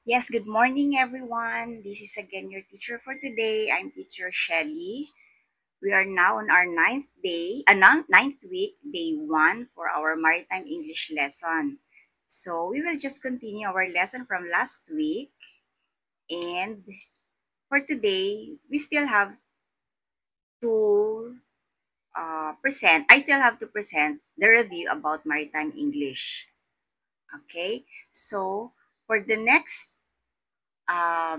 Yes, good morning everyone. This is again your teacher for today. I'm teacher Shelly. We are now on our ninth week, day 1 for our maritime English lesson. So we will just continue our lesson from last week, and for today, we still have to present. I still have to present the review about maritime English. Okay, so for the next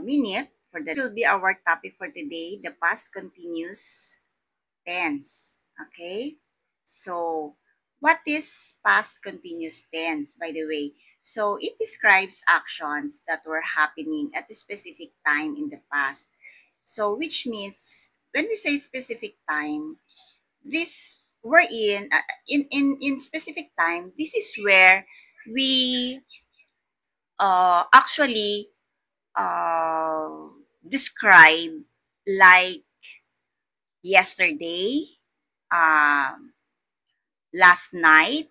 minute, for that will be our topic for today, the past continuous tense. Okay, so what is past continuous tense, by the way? So it describes actions that were happening at a specific time in the past. So which means when we say specific time, this we're in specific time, this is where we actually uh, describe like yesterday, um, last night,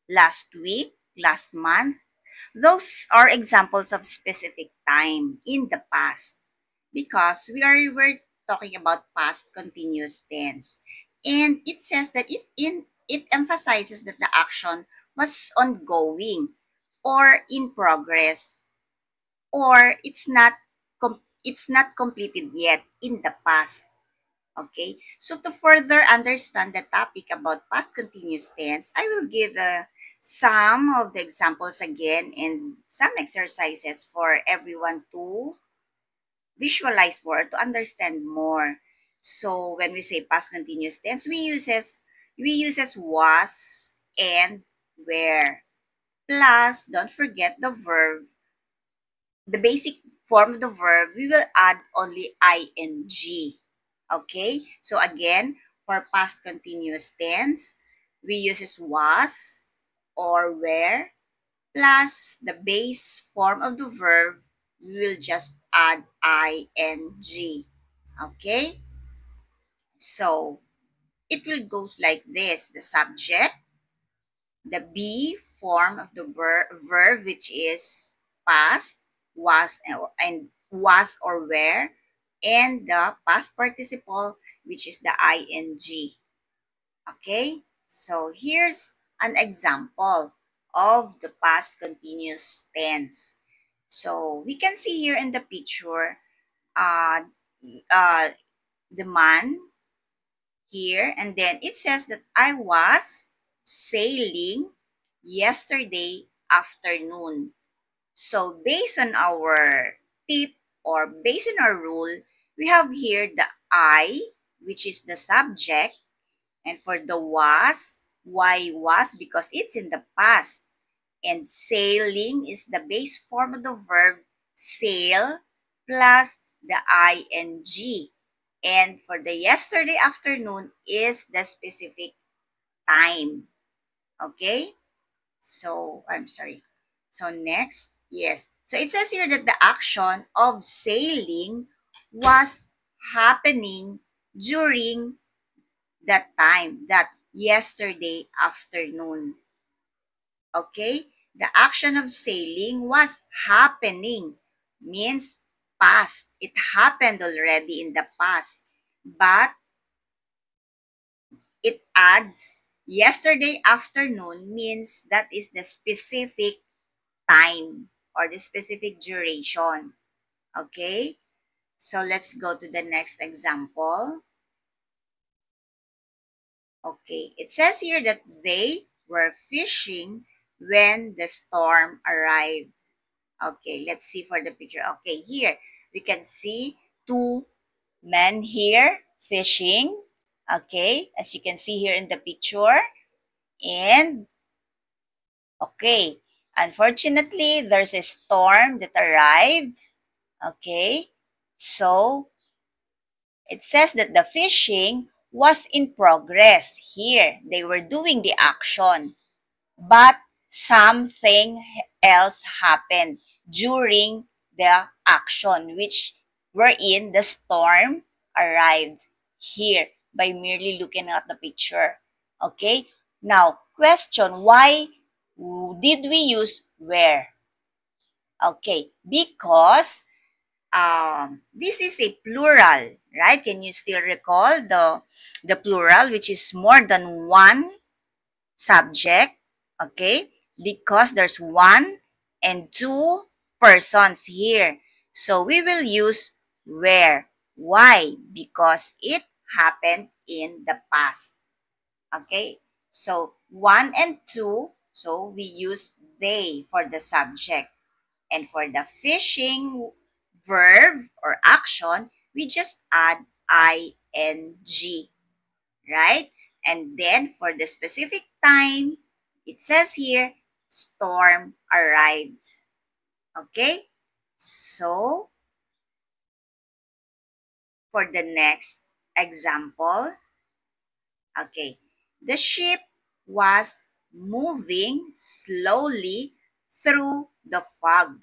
last week, last month. Those are examples of specific time in the past because we're talking about past continuous tense. And it says that it emphasizes that the action was ongoing or in progress, or it's not completed yet in the past. Okay, so to further understand the topic about past continuous tense, I will give some of the examples again and some exercises for everyone to visualize more, to understand more. So when we say past continuous tense, we uses was and were. Plus, don't forget the basic form of the verb, we will add only ing. Okay? So again, for past continuous tense, we uses was or were plus the base form of the verb, we will just add ing. Okay? So it will goes like this. The subject, the be form of the verb which is past, and was or were, and the past participle which is the ing. Okay, so here's an example of the past continuous tense. So we can see here in the picture uh, uh, the man here, and then it says that I was sailing yesterday afternoon. So based on our tip or based on our rule, we have here the I, which is the subject, and for the was, why was because it's in the past. And sailing is the base form of the verb sail plus the ing. And for the yesterday afternoon is the specific time. Okay? So, I'm sorry. So, next. Yes. So, it says here that the action of sailing was happening during that time, that yesterday afternoon. Okay? The action of sailing was happening, means past. It happened already in the past. But it adds yesterday afternoon means that is the specific time or the specific duration. Okay? So let's go to the next example. Okay, it says here that they were fishing when the storm arrived. Okay, let's see for the picture. Okay, here we can see two men here fishing. Okay, as you can see here in the picture. And okay, unfortunately, there's a storm that arrived. Okay, so it says that the fishing was in progress. Here, they were doing the action, but something else happened during the action, which wherein the storm arrived here by merely looking at the picture. Okay? Now, question, why did we use where? Okay, because this is a plural, right? Can you still recall the plural, which is more than one subject? Okay, because there's one and two persons here. So we will use where. Why? Because it happened in the past. Okay, so one and two, so we use they for the subject. And for the fishing verb or action, we just add ing, right? And then for the specific time, it says here, storm arrived. Okay? So, for the next example, okay, the ship was moving slowly through the fog.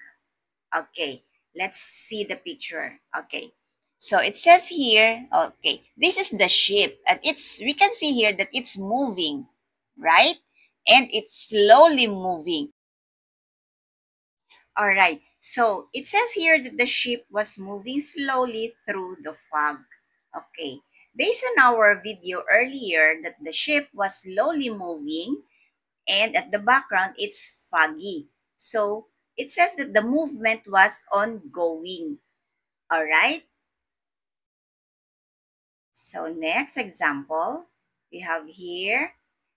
Okay, let's see the picture. Okay, so it says here, okay, this is the ship, and we can see here that it's moving, right? And it's slowly moving. All right, so it says here that the ship was moving slowly through the fog. Okay, based on our video earlier that the ship was slowly moving, and at the background it's foggy. So it says that the movement was ongoing. All right. So next example, we have here,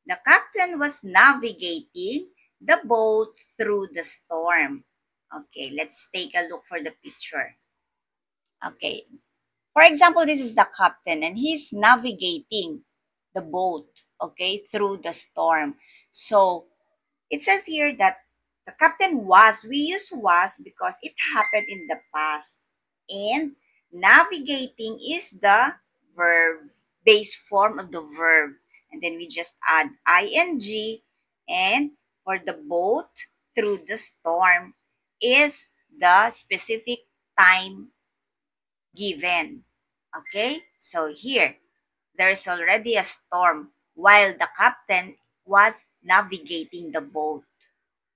the captain was navigating the boat through the storm. Okay, let's take a look for the picture. Okay, for example, this is the captain and he's navigating the boat, okay, through the storm. So it says here that the captain was, we use was because it happened in the past. And navigating is the verb, base form of the verb. And then we just add ing. And for the boat through the storm is the specific time given. Okay? So here, there's already a storm while the captain was navigating the boat.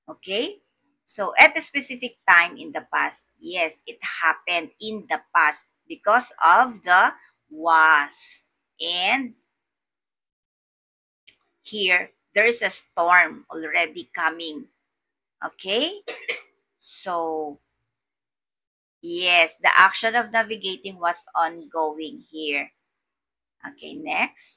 Okay? So at a specific time in the past, yes, it happened in the past because of the was. And here, there's a storm already coming. Okay? So, yes, the action of navigating was ongoing here. Okay, next.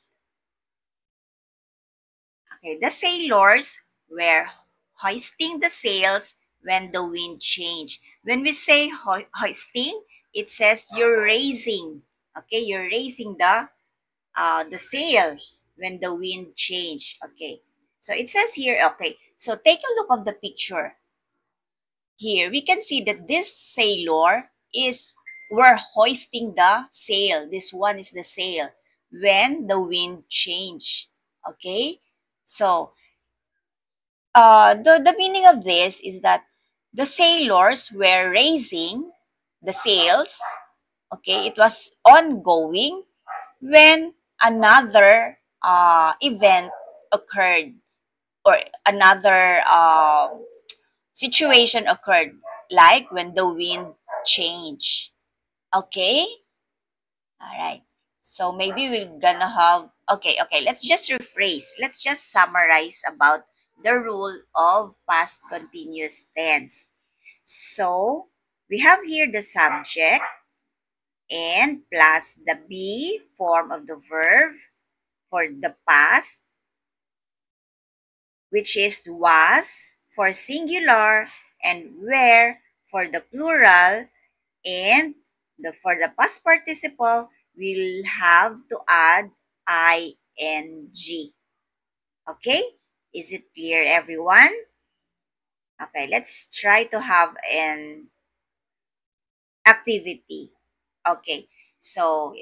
Okay, the sailors were hoisting the sails when the wind changed. When we say hoisting, it says you're raising. Okay, you're raising the sail when the wind changed. Okay, so it says here. Okay, so take a look of the picture. Here we can see that this sailor is we're hoisting the sail. This one is the sail when the wind changed. Okay, so the meaning of this is that the sailors were raising the sails. Okay, it was ongoing when another event occurred or another situation occurred, like when the wind changed. Okay, all right. So maybe we're gonna have okay, let's just rephrase. Let's just summarize about the rule of past continuous tense. So we have here the subject and plus the be form of the verb for the past, which is was for singular and were for the plural, and for the past participle, we'll have to add ing. Okay? Is it clear, everyone? Okay, let's try to have an activity. Okay, so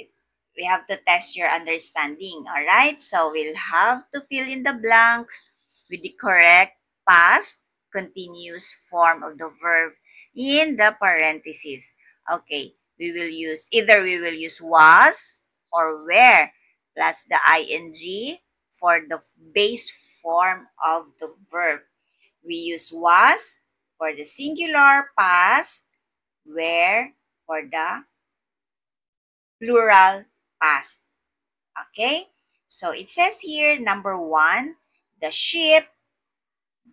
we have to test your understanding. All right, so we'll have to fill in the blanks with the correct past continuous form of the verb in the parentheses. Okay, we will use was or were plus the ing for the base form of the verb. We use was for the singular past, where for the plural past. Okay? So it says here, number 1, the ship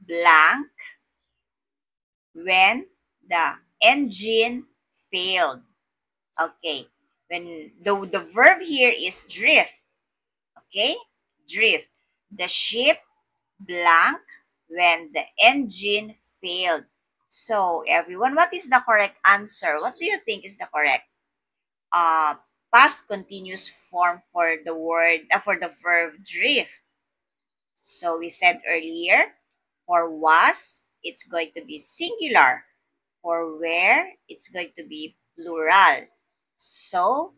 blank when the engine failed. Okay. When the verb here is drift. Okay? Drift. The ship blank when the engine failed. So, everyone, what is the correct answer? What do you think is the correct uh, past continuous form for the word for the verb drift? So, we said earlier, for was, it's going to be singular. For where, it's going to be plural. So,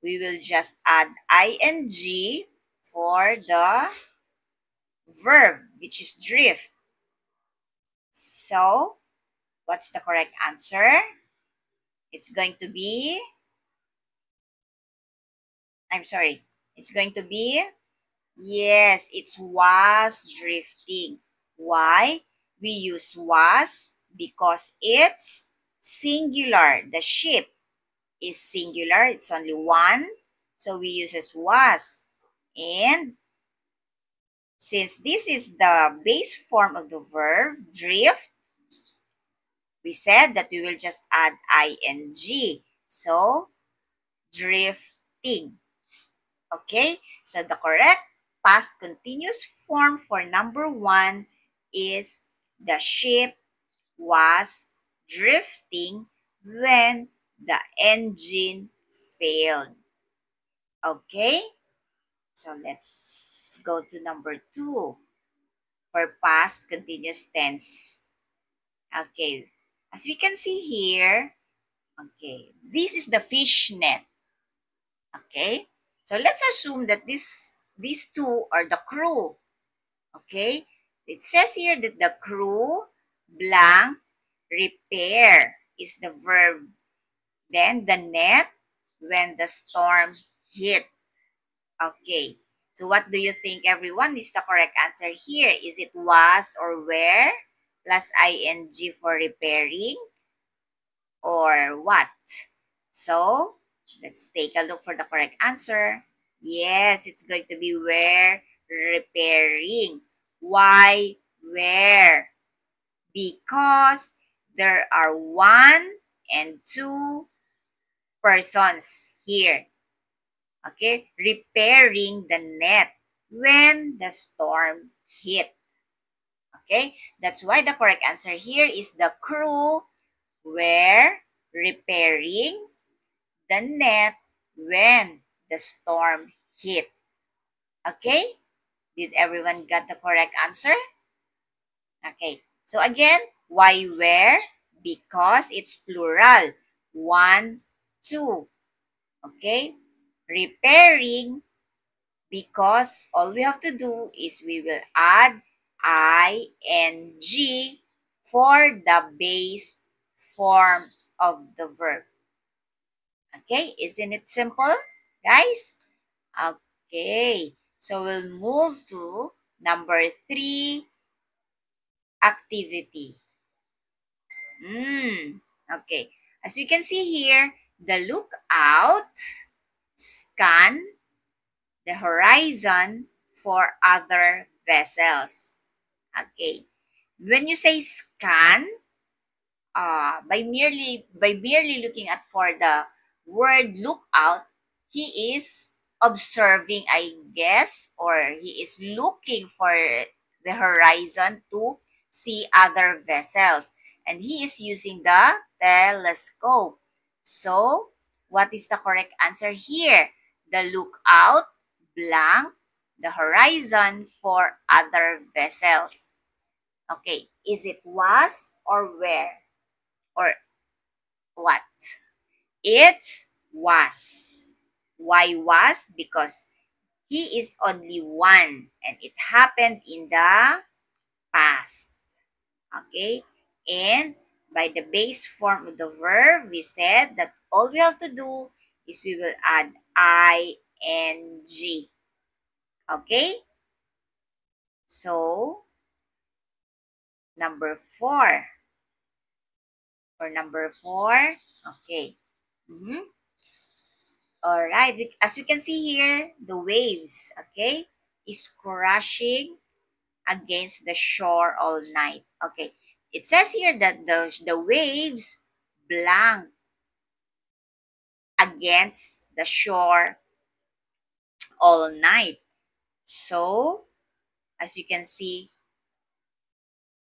we will just add ing for the verb, which is drift. So, what's the correct answer? It's going to be, I'm sorry, it's going to be, yes, it's was drifting. Why? We use was because it's singular. The ship is singular, it's only one. So we use as was. And since this is the base form of the verb, drift, we said that we will just add ing. So, drifting. Okay? So, the correct past continuous form for number 1 is the ship was drifting when the engine failed. Okay? So, let's go to number 2 for past continuous tense. Okay. As we can see here, okay, this is the fish net. Okay, so let's assume that these two are the crew. Okay, it says here that the crew blank repair is the verb. Then the net when the storm hit. Okay, so what do you think, everyone, is the correct answer here? Is it was or where plus ing for repairing, or what? So, let's take a look for the correct answer. Yes, it's going to be where repairing. Why where? Because there are one and two persons here. Okay, repairing the net when the storm hit. Okay, that's why the correct answer here is the crew were repairing the net when the storm hit. Okay? Did everyone get the correct answer? Okay. So again, why where? Because it's plural. One, two. Okay? Repairing, because all we have to do is we will add ing for the base form of the verb. Okay, isn't it simple, guys? Okay, so we'll move to number 3, activity. Okay, as we can see here, the lookout scan the horizon for other vessels. Okay, when you say scan, by merely looking at for the word lookout, he is observing, I guess, or he is looking for the horizon to see other vessels, and he is using the telescope. So, what is the correct answer here? The lookout blank the horizon for other vessels. Okay, is it was or where? Or what? It was. Why was? Because he is only one and it happened in the past. Okay? And by the base form of the verb, we said that all we have to do is we will add ing. Okay? So, number 4. For number 4, okay. All right, as we can see here, the waves, okay, is crashing against the shore all night. Okay, it says here that the waves blank against the shore all night. So, as you can see,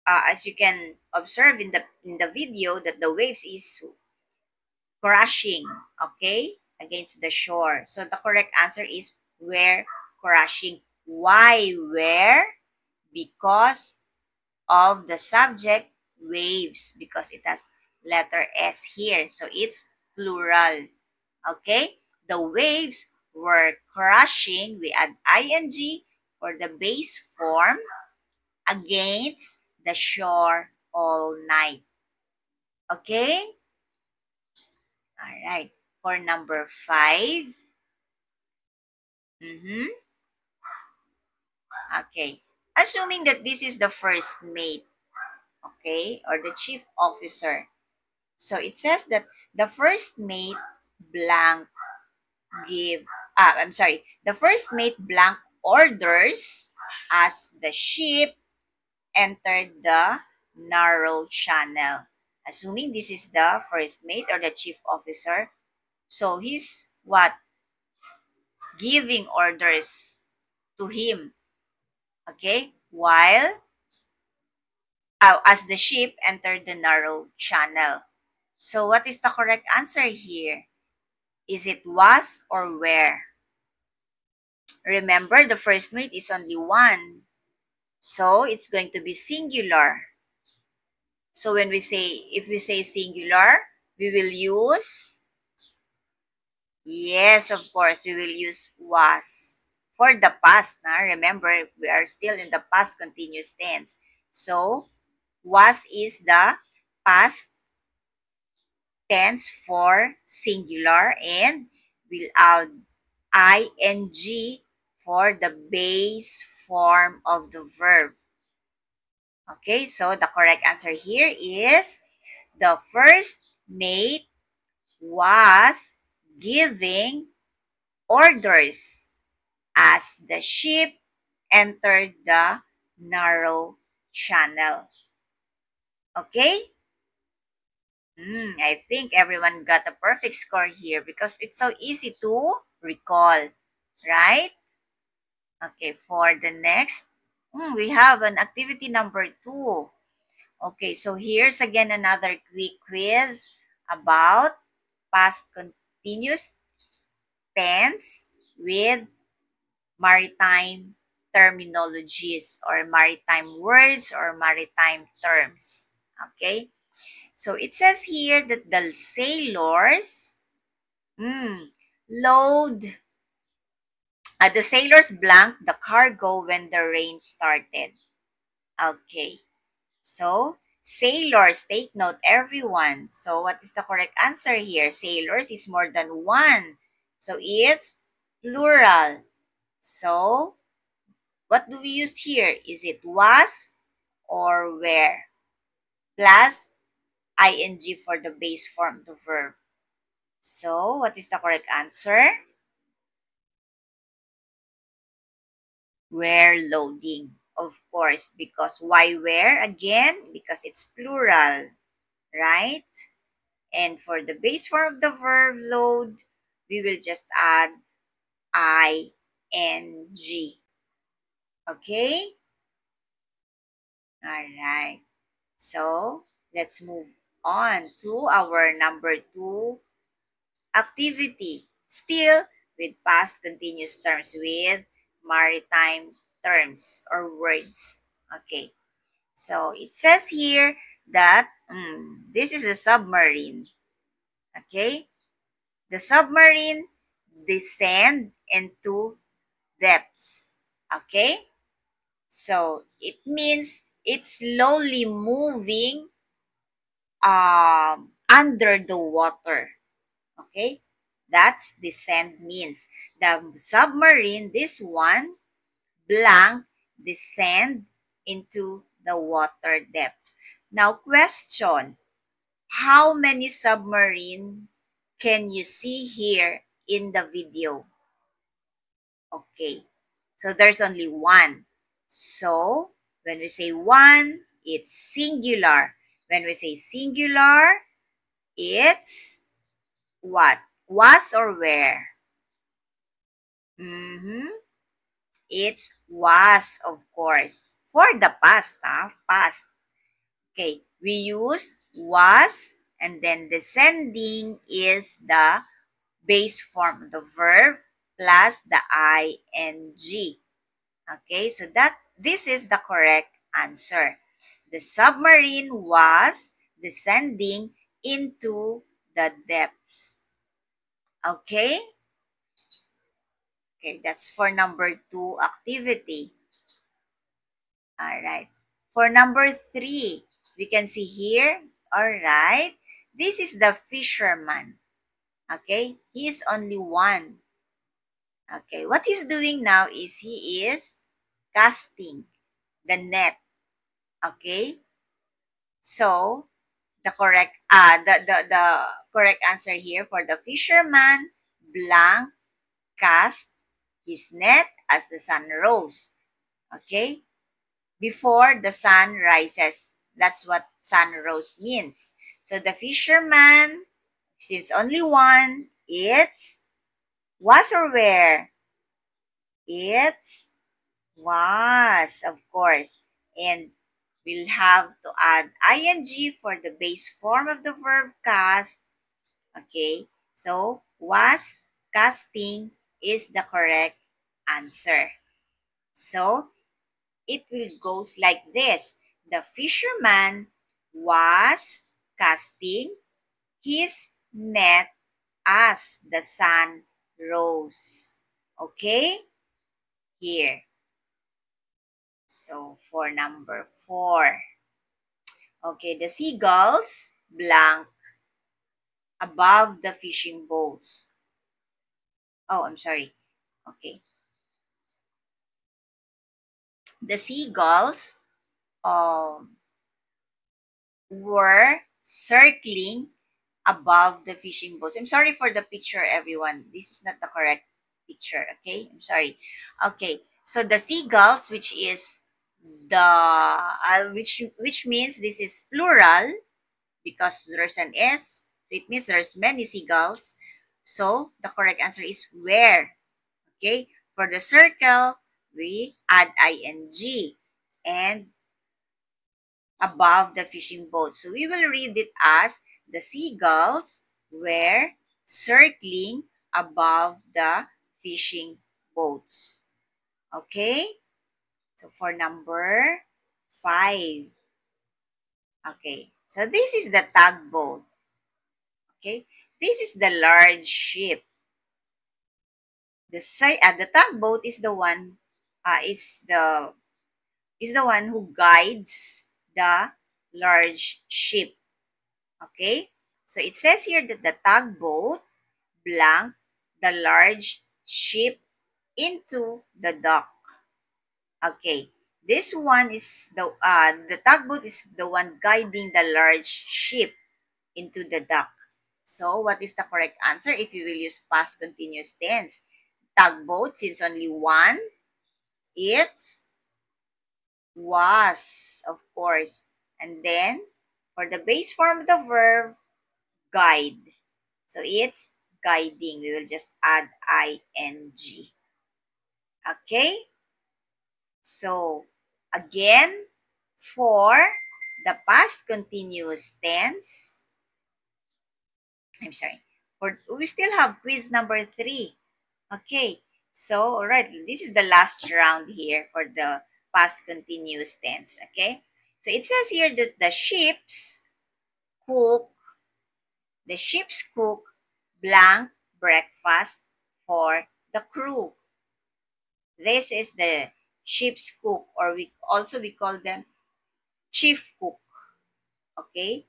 as you can observe in the video, that the waves is crashing, okay, against the shore. So the correct answer is where crashing. Why where? Because of the subject waves, because it has letter S here. So it's plural. Okay? The waves were crashing. We add ing for the base form against the shore all night. Okay? All right. For number 5. Okay. Assuming that this is the first mate, okay, or the chief officer. So it says that the first mate blank give, I'm sorry, the first mate blank orders as the ship entered the narrow channel. Assuming this is the first mate or the chief officer, so he's what? Giving orders to him, okay? While as the ship entered the narrow channel. So what is the correct answer here? Is it was or where? Remember, the first mate is only one. So it's going to be singular. So when we say, if we say singular, we will use, yes, of course, we will use was. For the past, remember, we are still in the past continuous tense. So, was is the past tense for singular, and we'll add ing for the base form of the verb. Okay, so the correct answer here is the first mate was giving orders as the ship entered the narrow channel. Okay? I think everyone got a perfect score here because it's so easy to recall, right? Okay, for the next, we have an activity number 2. Okay, so here's again another quick quiz about past continuous tense with maritime terminologies or maritime words or maritime terms. Okay, so it says here that the sailors load, the sailors blanked the cargo when the rain started. Okay, so sailors, take note everyone. So what is the correct answer here? Sailors is more than one. So it's plural. So what do we use here? Is it was or where? Plus ing for the base form of the verb. So what is the correct answer? Where loading. Of course, because why where? Again, because it's plural, right? And for the base form of the verb load, we will just add ing. Okay? Alright. So, let's move on to our number 2 activity. Still with past continuous terms with maritime terms or words. Okay. So, it says here that this is a submarine. Okay? The submarine descend into depths. Okay? So, it means it's slowly moving under the water. Okay? That's descend means. The submarine, this one, blank, descend into the water depth. Now, question. How many submarine can you see here in the video? Okay, so there's only one. So when we say one, it's singular. When we say singular, it's what? Was or where? Mm-hmm. It's was, of course. For the past, past. Okay, we use was, and then descending is the base form of the verb plus the ing. Okay, so this is the correct answer. The submarine was descending into the depths. Okay? Okay, that's for number 2 activity. All right. For number 3, we can see here, all right, this is the fisherman. Okay, he is only one. Okay, what he's doing now is he is casting the net. Okay, so the correct answer here for the fisherman blank cast his net as the sun rose. Okay, before the sun rises. That's what sun rose means. So the fisherman, since only one, it was or where? It was, of course. And we'll have to add ing for the base form of the verb cast. Okay, so was casting is the correct answer. So it will goes like this. The fisherman was casting his net as the sun rose. Okay? Here. So for number 4. Okay, the seagulls blank above the fishing boats. Oh, I'm sorry. Okay. The seagulls were circling above the fishing boats. I'm sorry for the picture, everyone. This is not the correct picture, okay? I'm sorry. Okay, so the seagulls, which is the which means this is plural because there's an S, so it means there's many seagulls. So the correct answer is where. Okay, for the circle, we add ing and above the fishing boat. So we will read it as the seagulls were circling above the fishing boats. Okay? So for number 5. Okay. So this is the tugboat. Okay? This is the large ship. The tugboat is the one is the one who guides the large ship. Okay? So it says here that the tugboat blank the large ship into the dock. Okay. This one is the tugboat is the one guiding the large ship into the dock. So what is the correct answer if you will use past continuous tense? Tugboat, since only one, it's was, of course. And then for the base form of the verb, guide. So it's guiding. We will just add ing. Okay? So, again, for the past continuous tense, I'm sorry, we still have quiz number 3. Okay, so, all right, this is the last round here for the past continuous tense. Okay, so it says here that cook, the ships cook blank breakfast for the crew. This is the ship's cook, or we call them chief cook. Okay?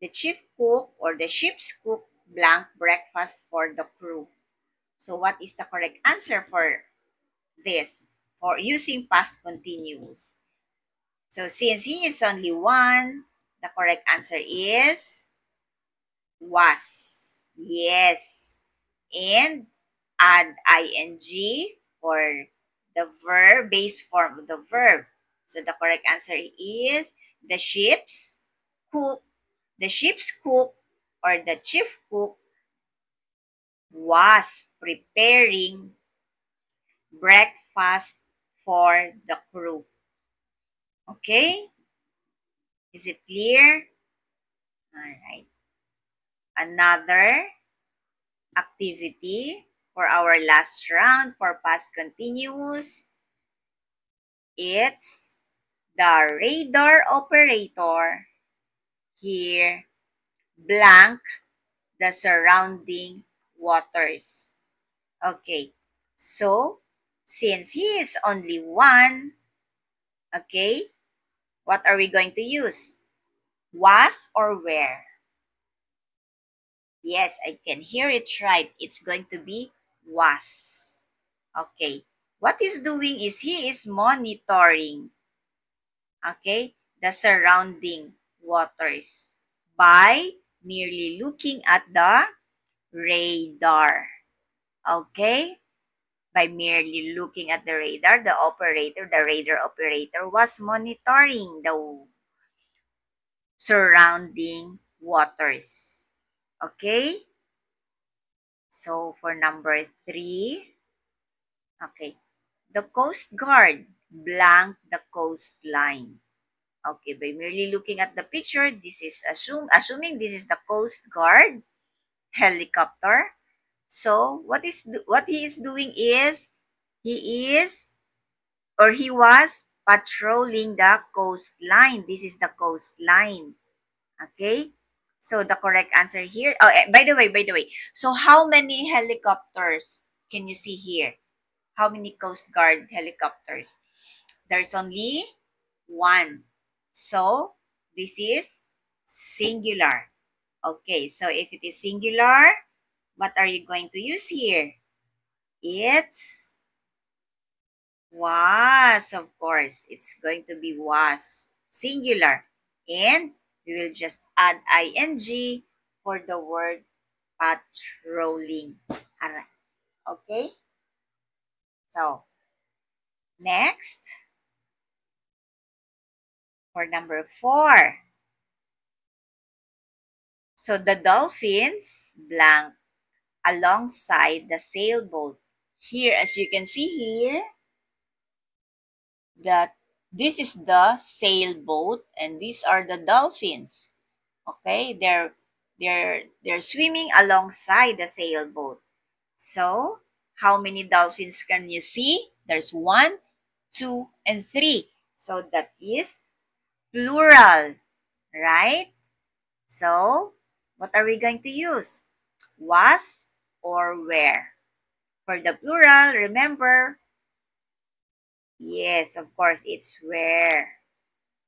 The chief cook or the ship's cook blank breakfast for the crew. So what is the correct answer for this? For using past continuous. So since he is only one, the correct answer is Was. Yes. And add ing for the verb, base form of the verb. So the correct answer is the ship's cook. The ship's cook or the chief cook was preparing breakfast for the crew. Okay? Is it clear? All right. Another activity for our last round for past continuous. It's the radar operator here blank the surrounding waters. Okay. So, since he is only one, okay, what are we going to use? Was or where? Yes, I can hear it right. It's going to be was. Okay. What he's doing is he is monitoring, okay, the surrounding waters by merely looking at the radar. Okay? By merely looking at the radar, the radar operator was monitoring the surrounding waters. Okay? So for number 3, okay, the Coast Guard blank the coastline. Okay, by merely looking at the picture, this is assuming this is the Coast Guard helicopter. So what he is doing is he is or he was patrolling the coastline. This is the coastline. Okay? So the correct answer here. Oh, by the way. So how many helicopters can you see here? How many Coast Guard helicopters? There's only one. So this is singular. Okay, so if it is singular, what are you going to use here? It's was, of course. It's going to be was. Singular. And we will just add ing for the word patrolling. Alright. Okay? So, next, for number 4. So, the dolphins blank alongside the sailboat. Here, as you can see here, that this is the sailboat and these are the dolphins. Okay, they're swimming alongside the sailboat. So, how many dolphins can you see? There's 1, 2, and 3. So that is plural, right? So, what are we going to use? Was or where? For the plural, remember, yes, of course, it's where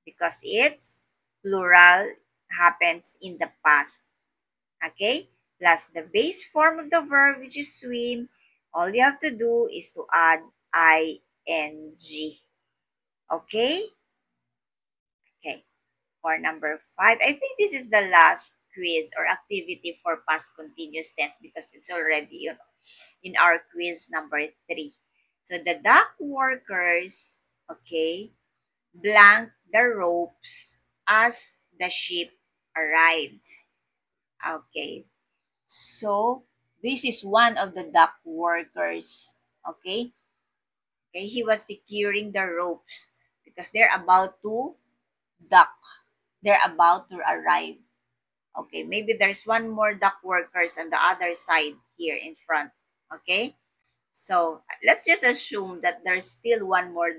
because it's plural happens in the past. Okay? Plus the base form of the verb, which is swim, all you have to do is to add ing. Okay? Okay. For number 5, I think this is the last quiz or activity for past continuous tense because it's already in our quiz number 3. So the dock workers, okay, blank the ropes as the ship arrived. Okay. So, this is one of the dock workers. Okay? Okay, he was securing the ropes because they're about to dock. They're about to arrive. Okay, maybe there's one more dock workers on the other side here in front. Okay? So, let's just assume that there's still one more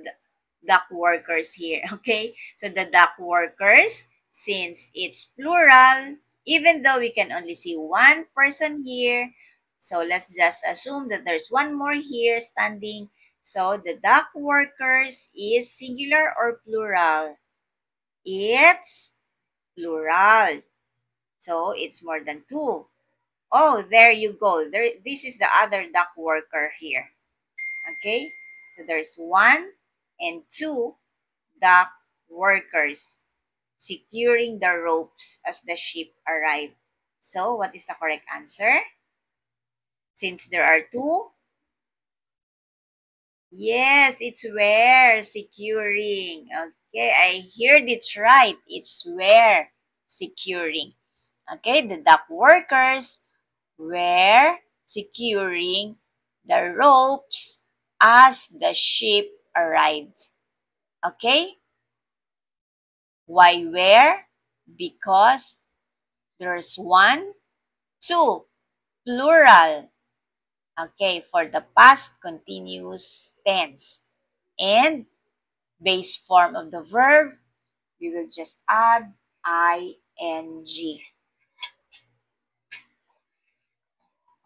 dock workers here. Okay? So, the dock workers, since it's plural, even though we can only see one person here, so let's just assume that there's one more here standing. So, the dock workers is singular or plural? It's plural. So, it's more than two. Oh, there you go. This is the other dock worker here. Okay? So there's 1 and 2 dock workers securing the ropes as the ship arrived. So, what is the correct answer? Since there are two, yes, it's where securing. Okay, I heard it right. It's where securing. Okay, the dock workers were securing the ropes as the ship arrived. Okay, why where? Because there's one, two, plural. Okay, for the past continuous tense. And base form of the verb, we will just add ing.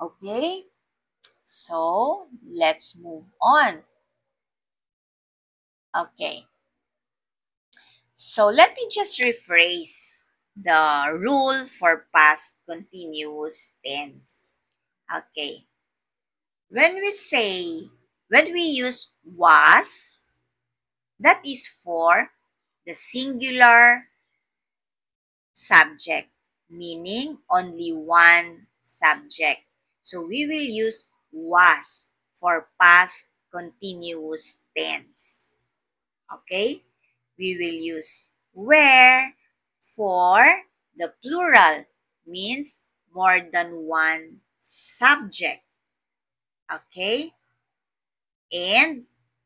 Okay, so let's move on. Okay, so let me just rephrase the rule for past continuous tense. Okay, when we say, when we use was, that is for the singular subject, meaning only one subject. So we will use was for past continuous tense. Okay? We will use where for the plural, means more than one subject. Okay? And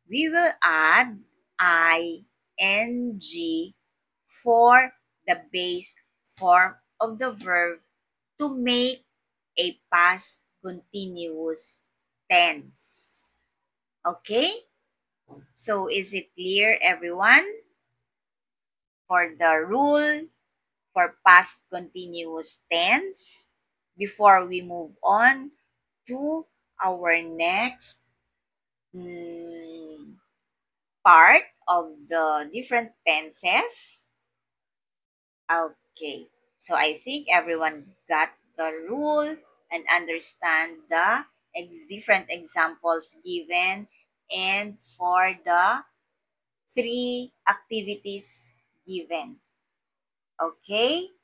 we will add ing for the base form of the verb to make a past continuous tense. Okay? So is it clear, everyone? For the rule for past continuous tense, before we move on to our next mm, part of the different tenses. Okay, so I think everyone got the rule and understand the different examples given and for the three activities given. Okay,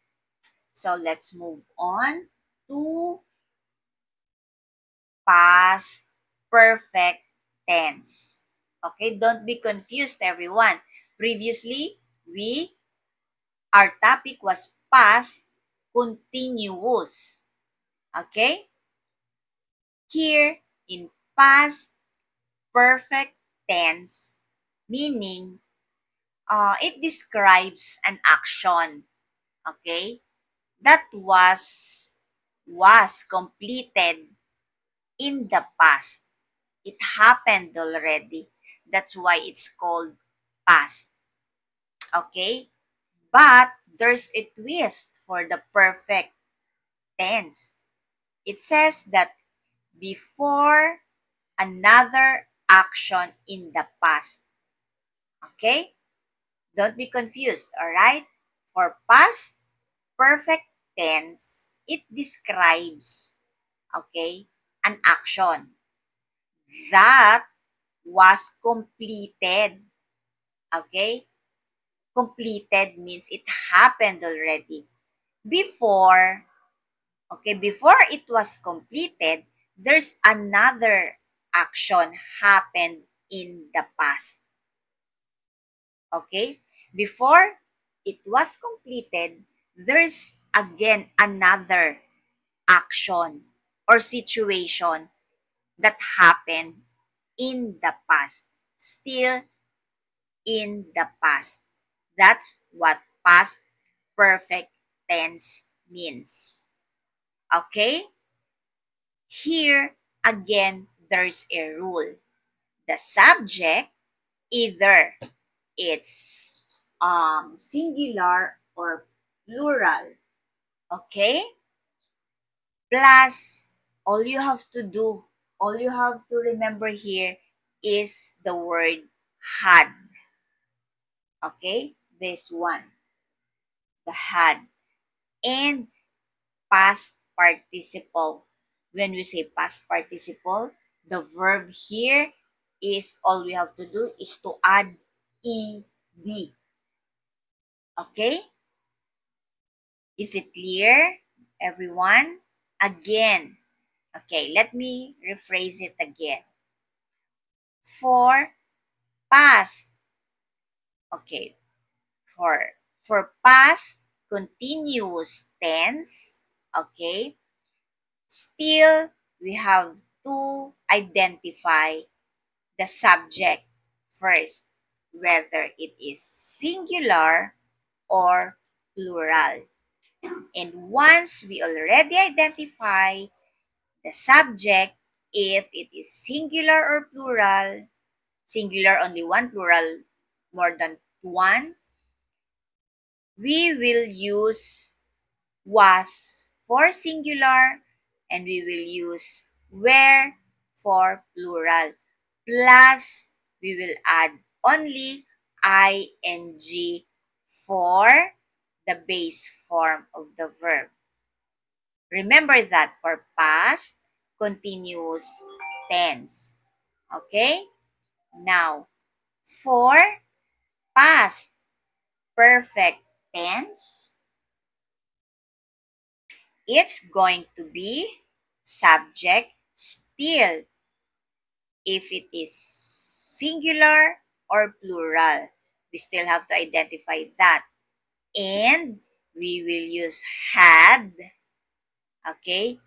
so let's move on to past perfect tense. Okay, don't be confused, everyone. Previously, our topic was past continuous. Okay? Here, in past perfect tense, meaning it describes an action. Okay? That was completed in the past. It happened already. That's why it's called past. Okay? But there's a twist for the perfect tense. It says that before another action in the past. Okay? Don't be confused, alright? For past perfect tense, it describes, okay, an action that was completed. Okay? Completed means it happened already. Before, okay, before it was completed, there's another action happened in the past. Okay? Before it was completed, there's again another action or situation that happened in the past. Still in the past. That's what past perfect tense means. Okay? Here, again, there's a rule. The subject, either it's singular or plural. Okay? Plus, all you have to do, all you have to remember here is the word had. Okay? This one, the had. And past participle. When we say past participle, the verb here is all we have to do is to add ed. Okay? Is it clear? Everyone? Again. Okay, let me rephrase it again. For past. Okay, for past continuous tense, okay, still we have to identify the subject first, whether it is singular or plural. And once we already identify the subject, if it is singular or plural, singular only one, plural more than one, we will use was for singular and we will use were for plural. Plus, we will add only ing for the base form of the verb. Remember that for past continuous tense. Okay? Now, for past perfect tense, it's going to be subject still if it is singular or plural. We still have to identify that. And we will use had, okay?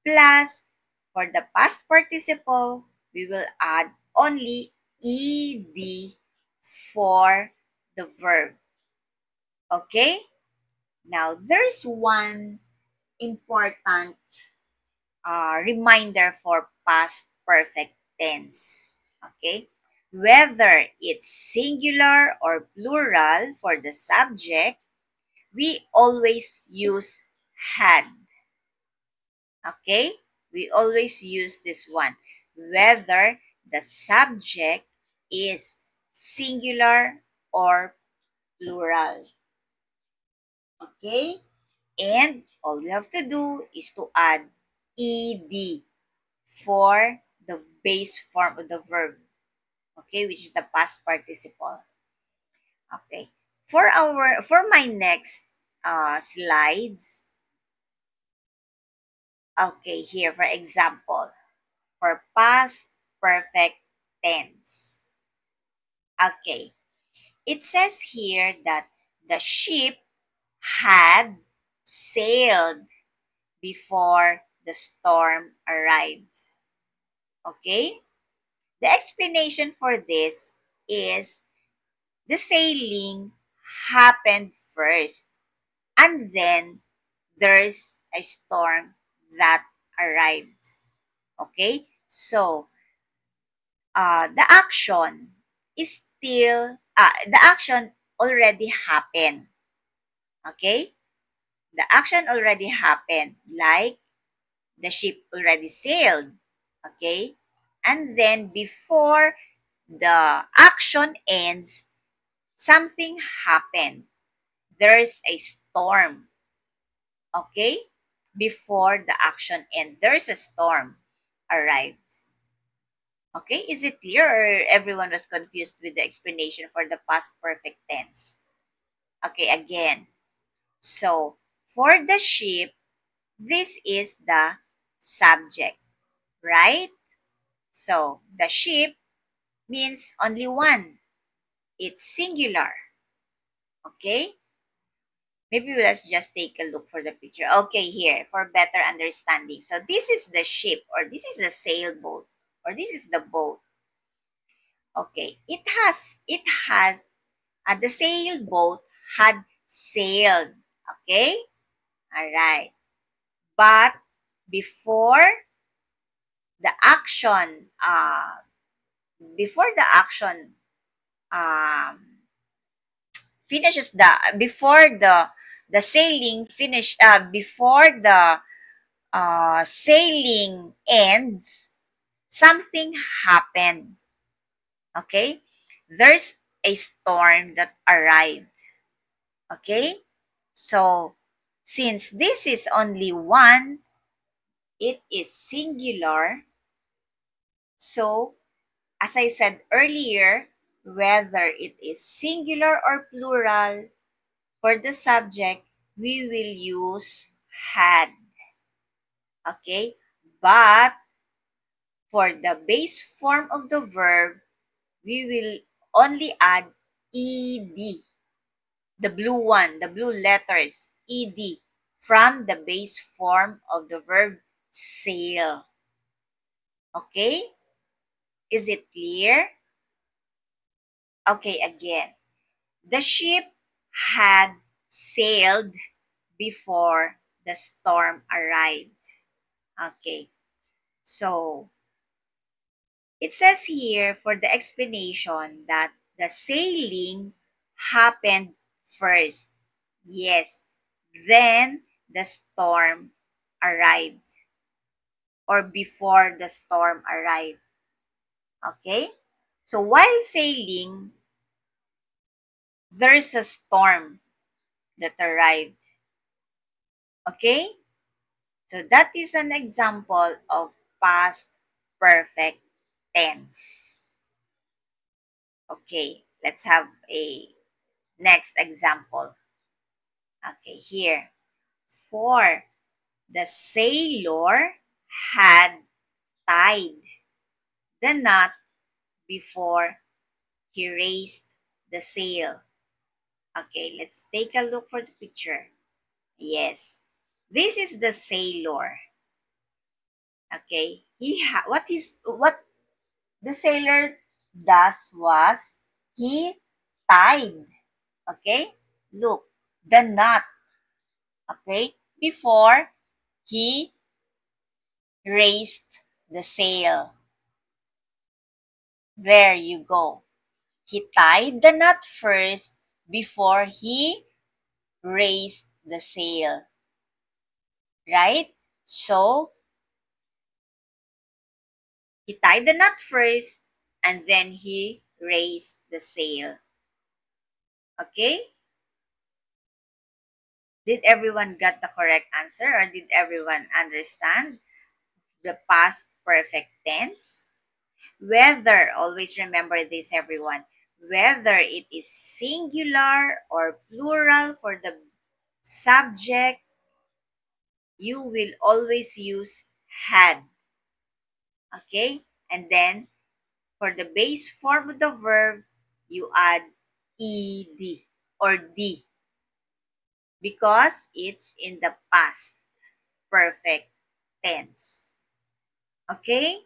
Plus, for the past participle, we will add only ed for the verb. Okay? Now, there's one important reminder for past perfect tense. Okay? Whether it's singular or plural for the subject, we always use had. Okay? We always use this one. Whether the subject is singular or plural. Okay? And all we have to do is to add ed for the base form of the verb. Okay, which is the past participle. Okay. For my next slides, okay, here for example, for past perfect tense. Okay. It says here that the ship had sailed before the storm arrived. Okay? The explanation for this is the sailing happened first, and then there's a storm that arrived. Okay? So, the action is still, the action already happened. Okay? The action already happened, like the ship already sailed. Okay? And then before the action ends, something happened. There's a storm. Okay? Before the action ends, there's a storm arrived. Okay? Is it clear or everyone was confused with the explanation for the past perfect tense? Okay, again. So, for the ship, this is the subject, right? So, the ship means only one. It's singular. Okay? Maybe let's just take a look for the picture. Okay, here, for better understanding. So, this is the ship, or this is the sailboat, or this is the boat. Okay, the sailboat had sailed. Okay? Alright. But, before the action, before the action, finishes before the sailing finish before the sailing ends, something happened. Okay, there's a storm that arrived. Okay, so since this is only one, it is singular. So as I said earlier, whether it is singular or plural, for the subject, we will use had. Okay? But for the base form of the verb, we will only add ed, the blue one, the blue letters, ed, from the base form of the verb sail. Okay? Is it clear? Okay, again. The ship had sailed before the storm arrived. Okay. So, it says here for the explanation that the sailing happened first. Yes. Then the storm arrived, or before the storm arrived. Okay? So while sailing, there's a storm that arrived. Okay? So that is an example of past perfect tense. Okay, let's have a next example. Okay, here. For the sailor had tied the knot before he raised the sail. Okay, let's take a look for the picture. Yes, this is the sailor. Okay, what the sailor does was he tied. Okay, look, the knot. Okay, before he raised the sail. There you go. He tied the knot first before he raised the sail. Right? So, he tied the knot first and then he raised the sail. Okay? Did everyone get the correct answer, or did everyone understand the past perfect tense? Whether, always remember this everyone, whether it is singular or plural for the subject, you will always use had. Okay? And then for the base form of the verb, you add ed or d because it's in the past perfect tense. Okay?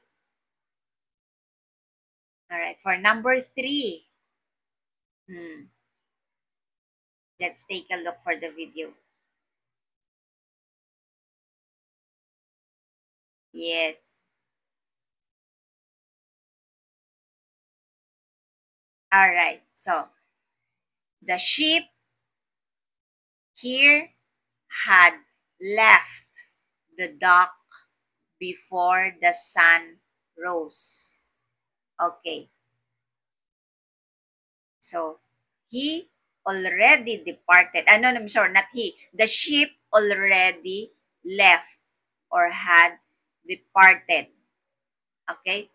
All right. For number 3, let's take a look for the video. Yes. All right. So, the ship here had left the dock before the sun rose. Okay. So, he already departed. No, I'm sorry, not he. The ship already left or had departed. Okay?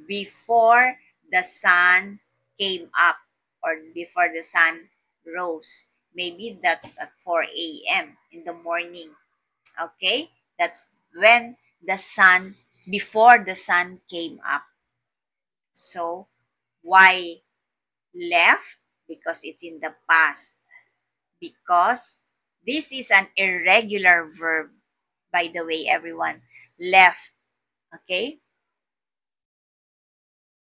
Before the sun came up or before the sun rose. Maybe that's at 4 a.m. in the morning. Okay? That's when the sun, before the sun came up. So, why left? Because it's in the past. Because this is an irregular verb, by the way, everyone. Left. Okay?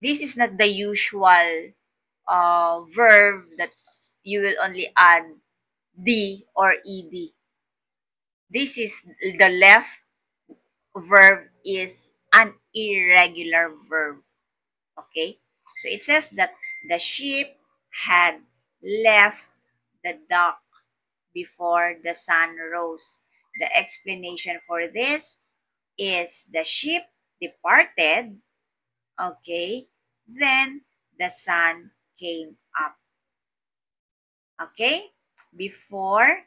This is not the usual verb that you will only add d or ed. This is the left verb is an irregular verb. Okay? So it says that the ship had left the dock before the sun rose. The explanation for this is the ship departed, okay, then the sun came up. Okay? Before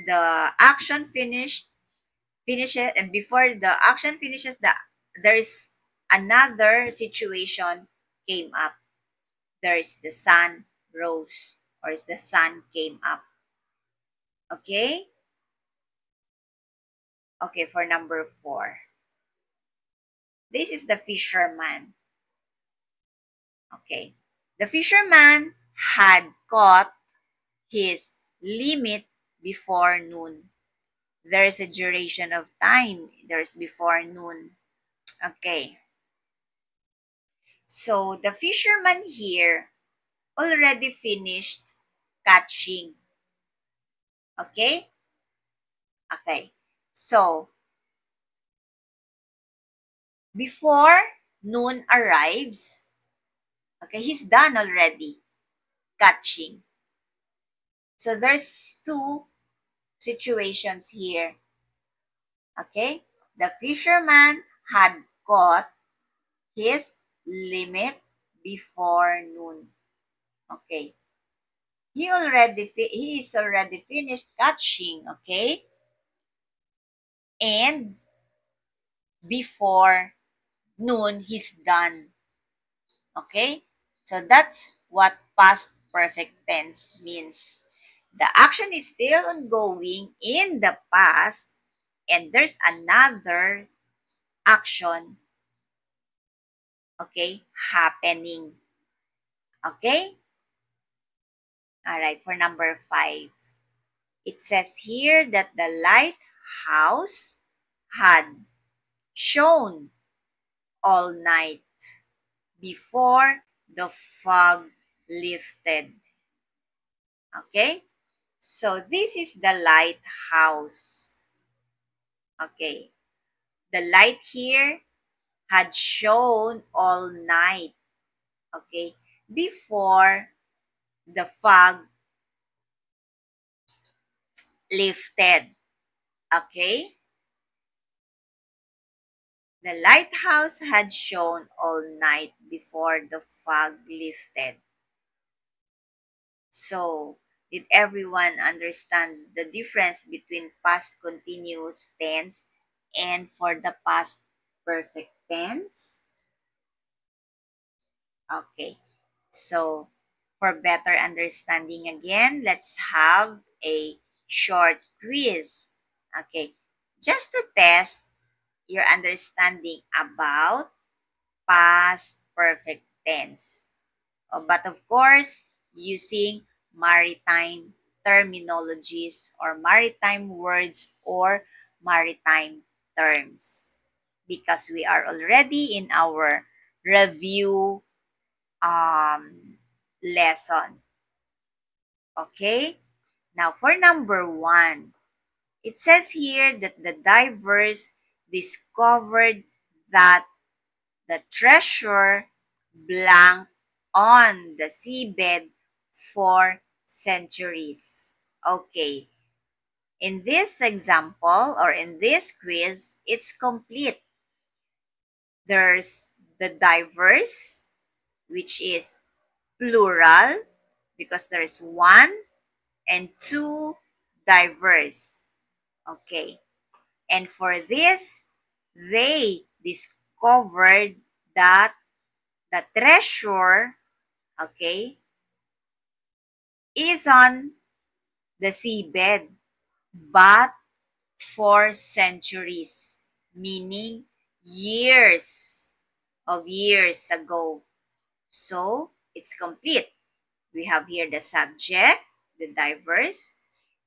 the action finishes, and before the action finishes, there's another situation came up. There's the sun rose, or the sun came up. Okay? Okay, for number 4. This is the fisherman. Okay. The fisherman had caught his limit before noon. There is a duration of time. There's before noon. Okay. So the fisherman here already finished catching. Okay? Okay. So before noon arrives, okay, he's done already catching. So there's two situations here. Okay? The fisherman had caught his limit before noon. Okay. He is already finished catching, okay? And before noon he's done. Okay? So that's what past perfect tense means. The action is still ongoing in the past and there's another action, okay, happening. Okay? All right, for number 5. It says here that the lighthouse had shone all night before the fog lifted. Okay? So this is the lighthouse. Okay. The light here had shone all night. Okay. Before the fog lifted. Okay. The lighthouse had shone all night before the fog lifted. So, did everyone understand the difference between past continuous tense and for the past perfect tense? Okay. So, for better understanding again, let's have a short quiz. Okay. Just to test your understanding about past perfect tense. But of course, using maritime terminologies or maritime words or maritime terms. Because we are already in our review lesson. Okay? Now, for number 1, it says here that the divers discovered that the treasure blank on the seabed for centuries. Okay. In this example or in this quiz, it's complete. There's the divers, which is plural because there's one and two divers. Okay. And for this, they discovered that the treasure, okay, is on the seabed, but for centuries, meaning years ago. So, it's complete. We have here the subject, the divers.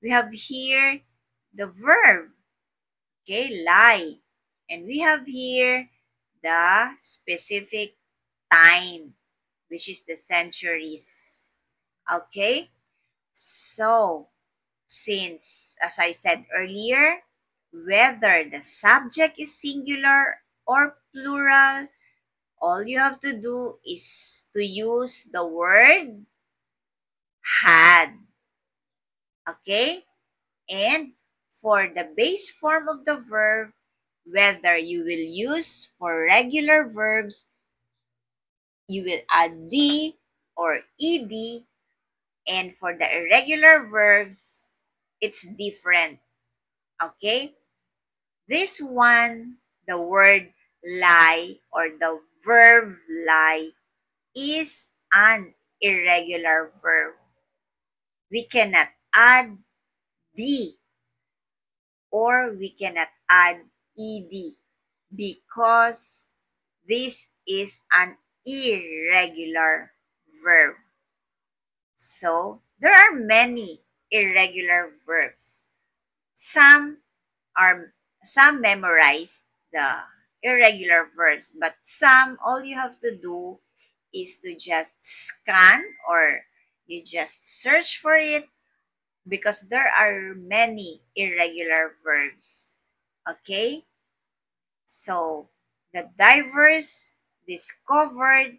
We have here the verb, okay, lie. And we have here the specific time, which is the centuries. Okay? So, since, as I said earlier, whether the subject is singular or plural, all you have to do is to use the word had. Okay? And for the base form of the verb, whether you will use for regular verbs, you will add D or ED, and for the irregular verbs, it's different. Okay? This one, the word lie or the verb lie is an irregular verb. We cannot add D or we cannot add ed because this is an irregular verb. So, there are many irregular verbs. Some are some memorize the irregular verbs, but some all you have to do is to just scan or you just search for it because there are many irregular verbs. Okay? So, the divers discovered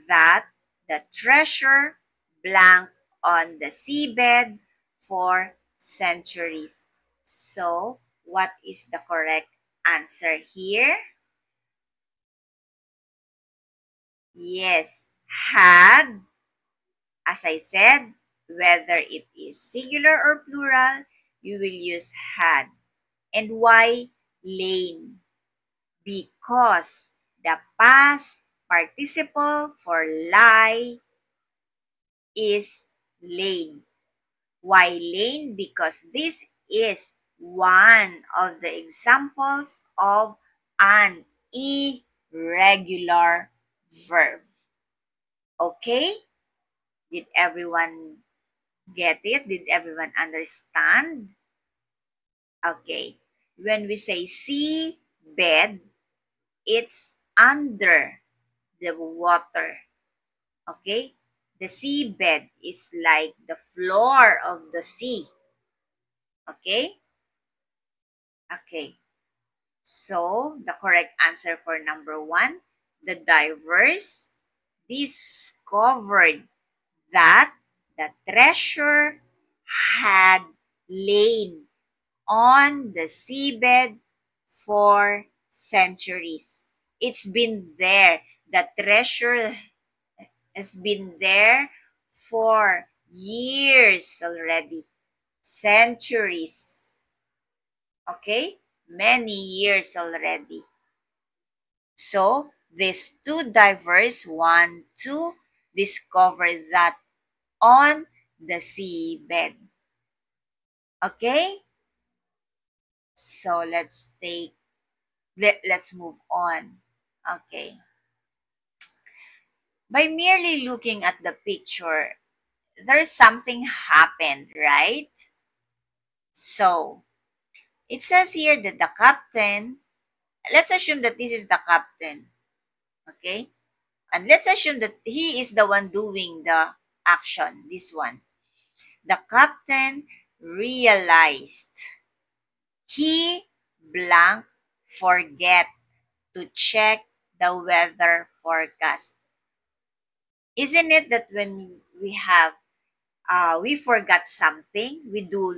that the treasure blank on the seabed for centuries. So, what is the correct answer here? Yes, had, as I said, whether it is singular or plural, you will use had. And why lain? Because the past participle for lie is lain. Why lain? Because this is one of the examples of an irregular verb. Okay? Did everyone get it? Did everyone understand? Okay. When we say sea bed, it's under the water. Okay? The seabed is like the floor of the sea. Okay? Okay. So, the correct answer for number 1, the divers discovered that the treasure had lain on the seabed for centuries. It's been there. The treasure has been there for years already, centuries. Okay? Many years already. So, these two divers want to discover that on the seabed. Okay? So, let's move on. Okay. By merely looking at the picture, there's something happened, right? So, it says here that the captain, let's assume that this is the captain, okay? And let's assume that he is the one doing the action, this one. The captain realized he blank forget to check the weather forecast. Isn't it that when we forgot something, we do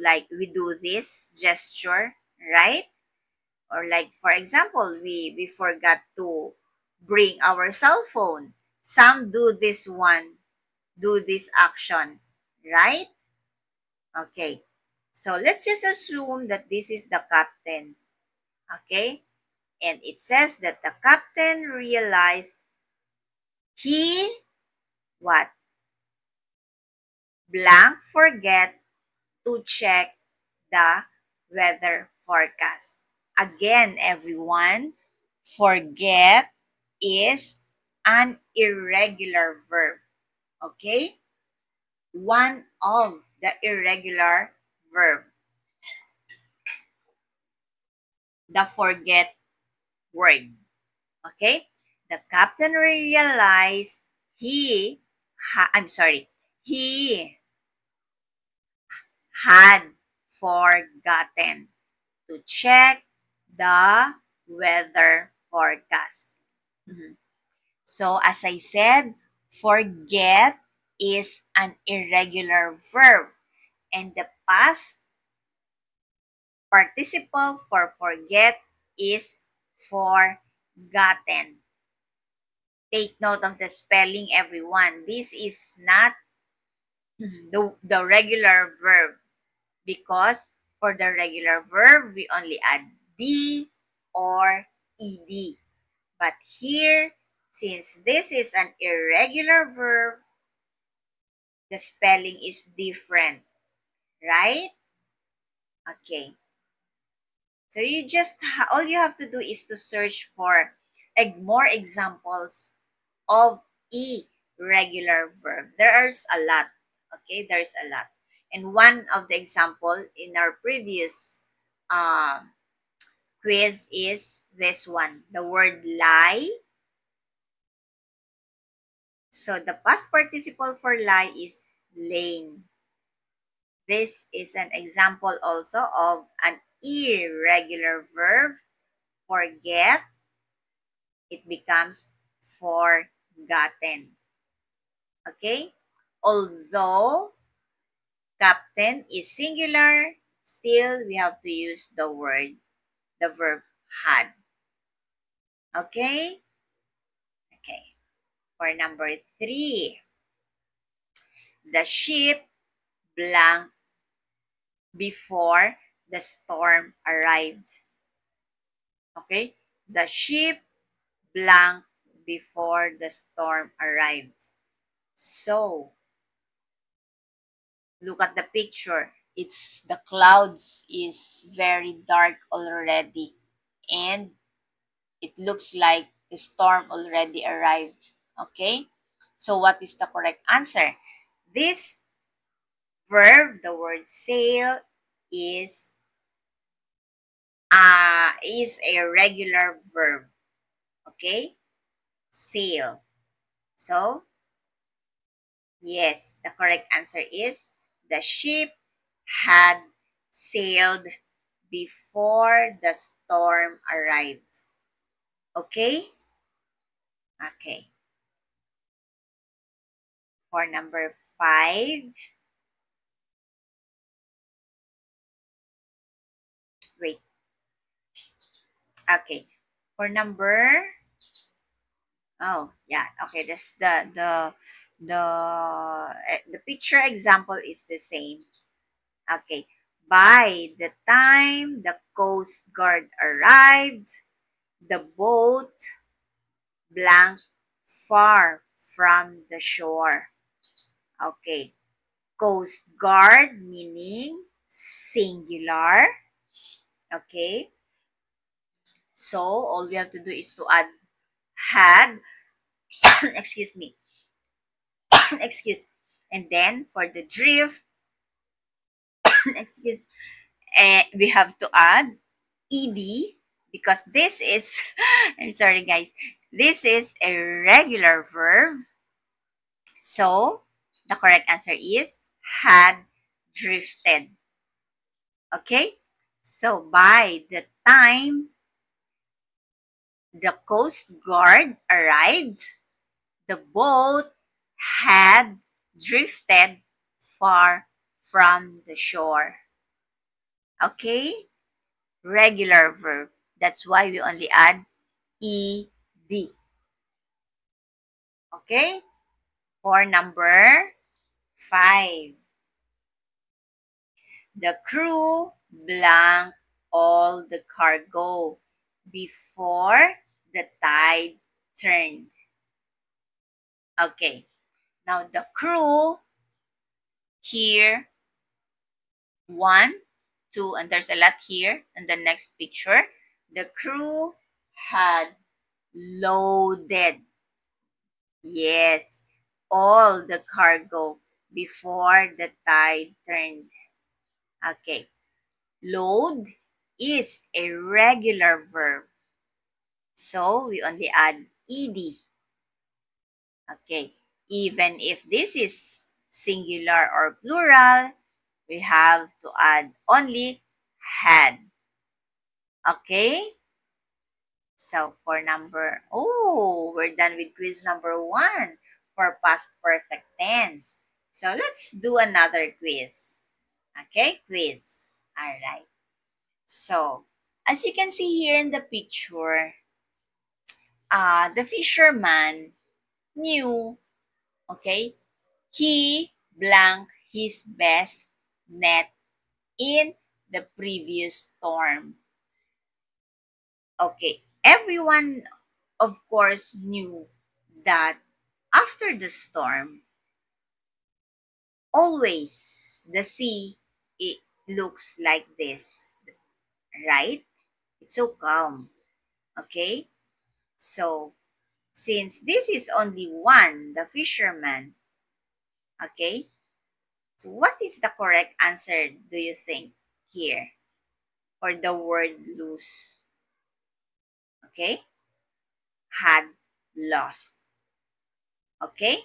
this gesture, right? Or like for example, we forgot to bring our cell phone. Some do this one, do this action, right? Okay. So let's just assume that this is the captain. Okay? And it says that the captain realized he what? Blank forget to check the weather forecast. Again, everyone, forget is an irregular verb. Okay? One of the irregular verb. The forget word. Okay? The captain realized he had forgotten to check the weather forecast. Mhm. So, as I said, forget is an irregular verb, and the past participle for forget is forgotten. Take note of the spelling, everyone. This is not the regular verb because for the regular verb, we only add D or ED. But here, since this is an irregular verb, the spelling is different, right? Okay. So you just all you have to do is to search for more examples of irregular verb. There's a lot. Okay, there's a lot. And one of the example in our previous uh, quiz is this one, the word lie. So the past participle for lie is lain. This is an example also of an irregular verb. Forget, it becomes forgotten. Okay? Although captain is singular, still we have to use the verb had. Okay? Okay. For number 3, the ship blank before the storm arrived. Okay? The ship blank before the storm arrived. So, look at the picture. It's the clouds is very dark already, and it looks like the storm already arrived. Okay? So what is the correct answer? This verb, the word sail, is a regular verb. Okay? Sail. So, yes, the correct answer is the ship had sailed before the storm arrived. Okay? Okay. For number 5, wait. Okay. For number, oh, yeah. Okay, this the picture example is the same. Okay. By the time the Coast Guard arrived, the boat blank far from the shore. Okay. Coast Guard meaning singular. Okay. So all we have to do is to add had, excuse me, excuse, and then for the drift, excuse, we have to add ed because this is, I'm sorry guys, this is a regular verb. So the correct answer is had drifted. Okay, so by the time the Coast Guard arrived, the boat had drifted far from the shore. Okay? Regular verb. That's why we only add ed. Okay? For number 5. The crew blank all the cargo before the tide turned. Okay. Now the crew here, 1, 2, and there's a lot here in the next picture. The crew had loaded, yes, all the cargo before the tide turned. Okay. Load is a regular verb. So we only add ed. Okay. Even if this is singular or plural, we have to add only had. Okay? So for we're done with quiz number 1 for past perfect tense. So let's do another quiz. Okay, quiz. All right. So, as you can see here in the picture, the fisherman knew, okay, he blank his best net in the previous storm. Okay, everyone, of course, knew that after the storm, always the sea, it looks like this, right? It's so calm. Okay? So, since this is only one, the fisherman, okay? So, what is the correct answer, do you think, here for the word lose? Okay? Had lost. Okay?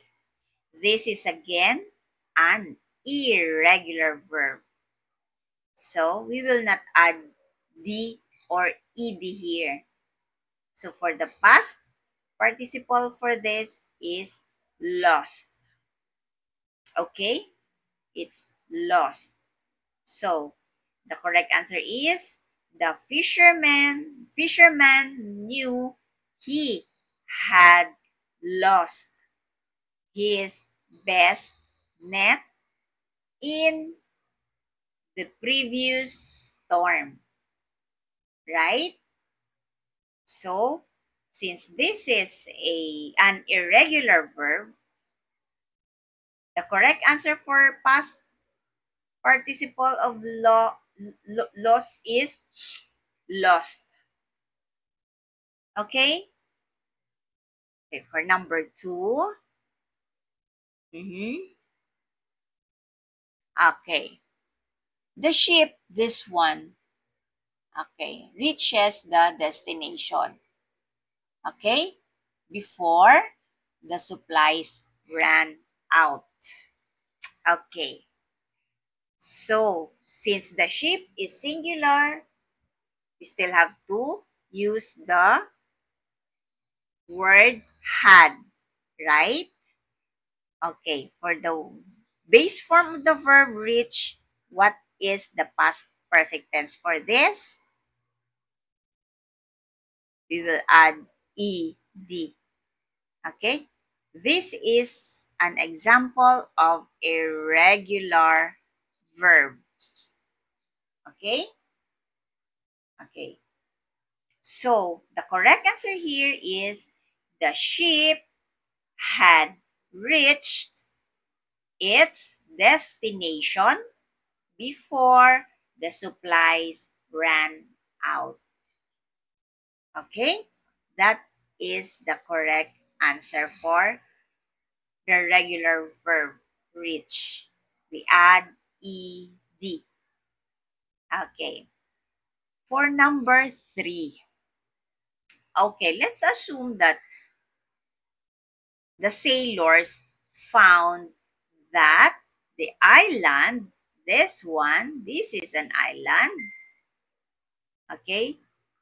This is again an irregular verb. So, we will not add D or ED here. So, for the past participle for this is lost. Okay? It's lost. So, the correct answer is the fisherman knew he had lost his best net in the previous storm, right? So, since this is an irregular verb, the correct answer for past participle of loss is lost. Okay? Okay, for number 2. Mm-hmm. Okay. The ship, this one, okay, reaches the destination. Okay? Before the supplies ran out. Okay. So, since the ship is singular, we still have to use the word had, right? Okay. For the base form of the verb reach, what is the past perfect tense for this? We will add ed. Okay? This is an example of a regular verb. Okay? Okay. So, the correct answer here is the ship had reached its destination before the supplies ran out. Okay? That is the correct answer for the regular verb reach. We add ed. Okay. For number 3. Okay, let's assume that the sailors found that the island, this is an island, okay,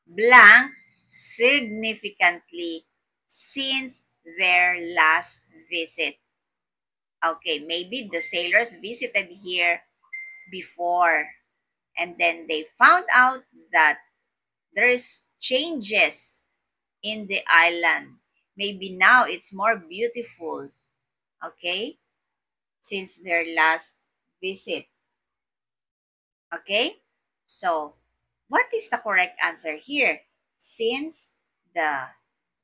blank significantly since their last visit. Okay, maybe the sailors visited here before and then they found out that there is changes in the island. Maybe now it's more beautiful, okay, since their last visit. Okay? So, what is the correct answer here? Since the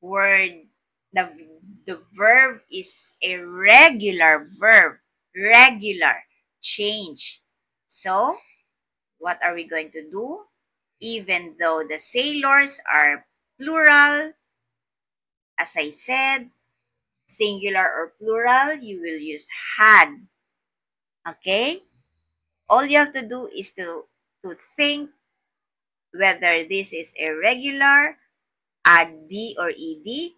word, the, the verb is a regular verb, regular, change. So, what are we going to do? Even though the sailors are plural, as I said, singular or plural, you will use had. Okay? All you have to do is to think whether this is irregular, add D or ED,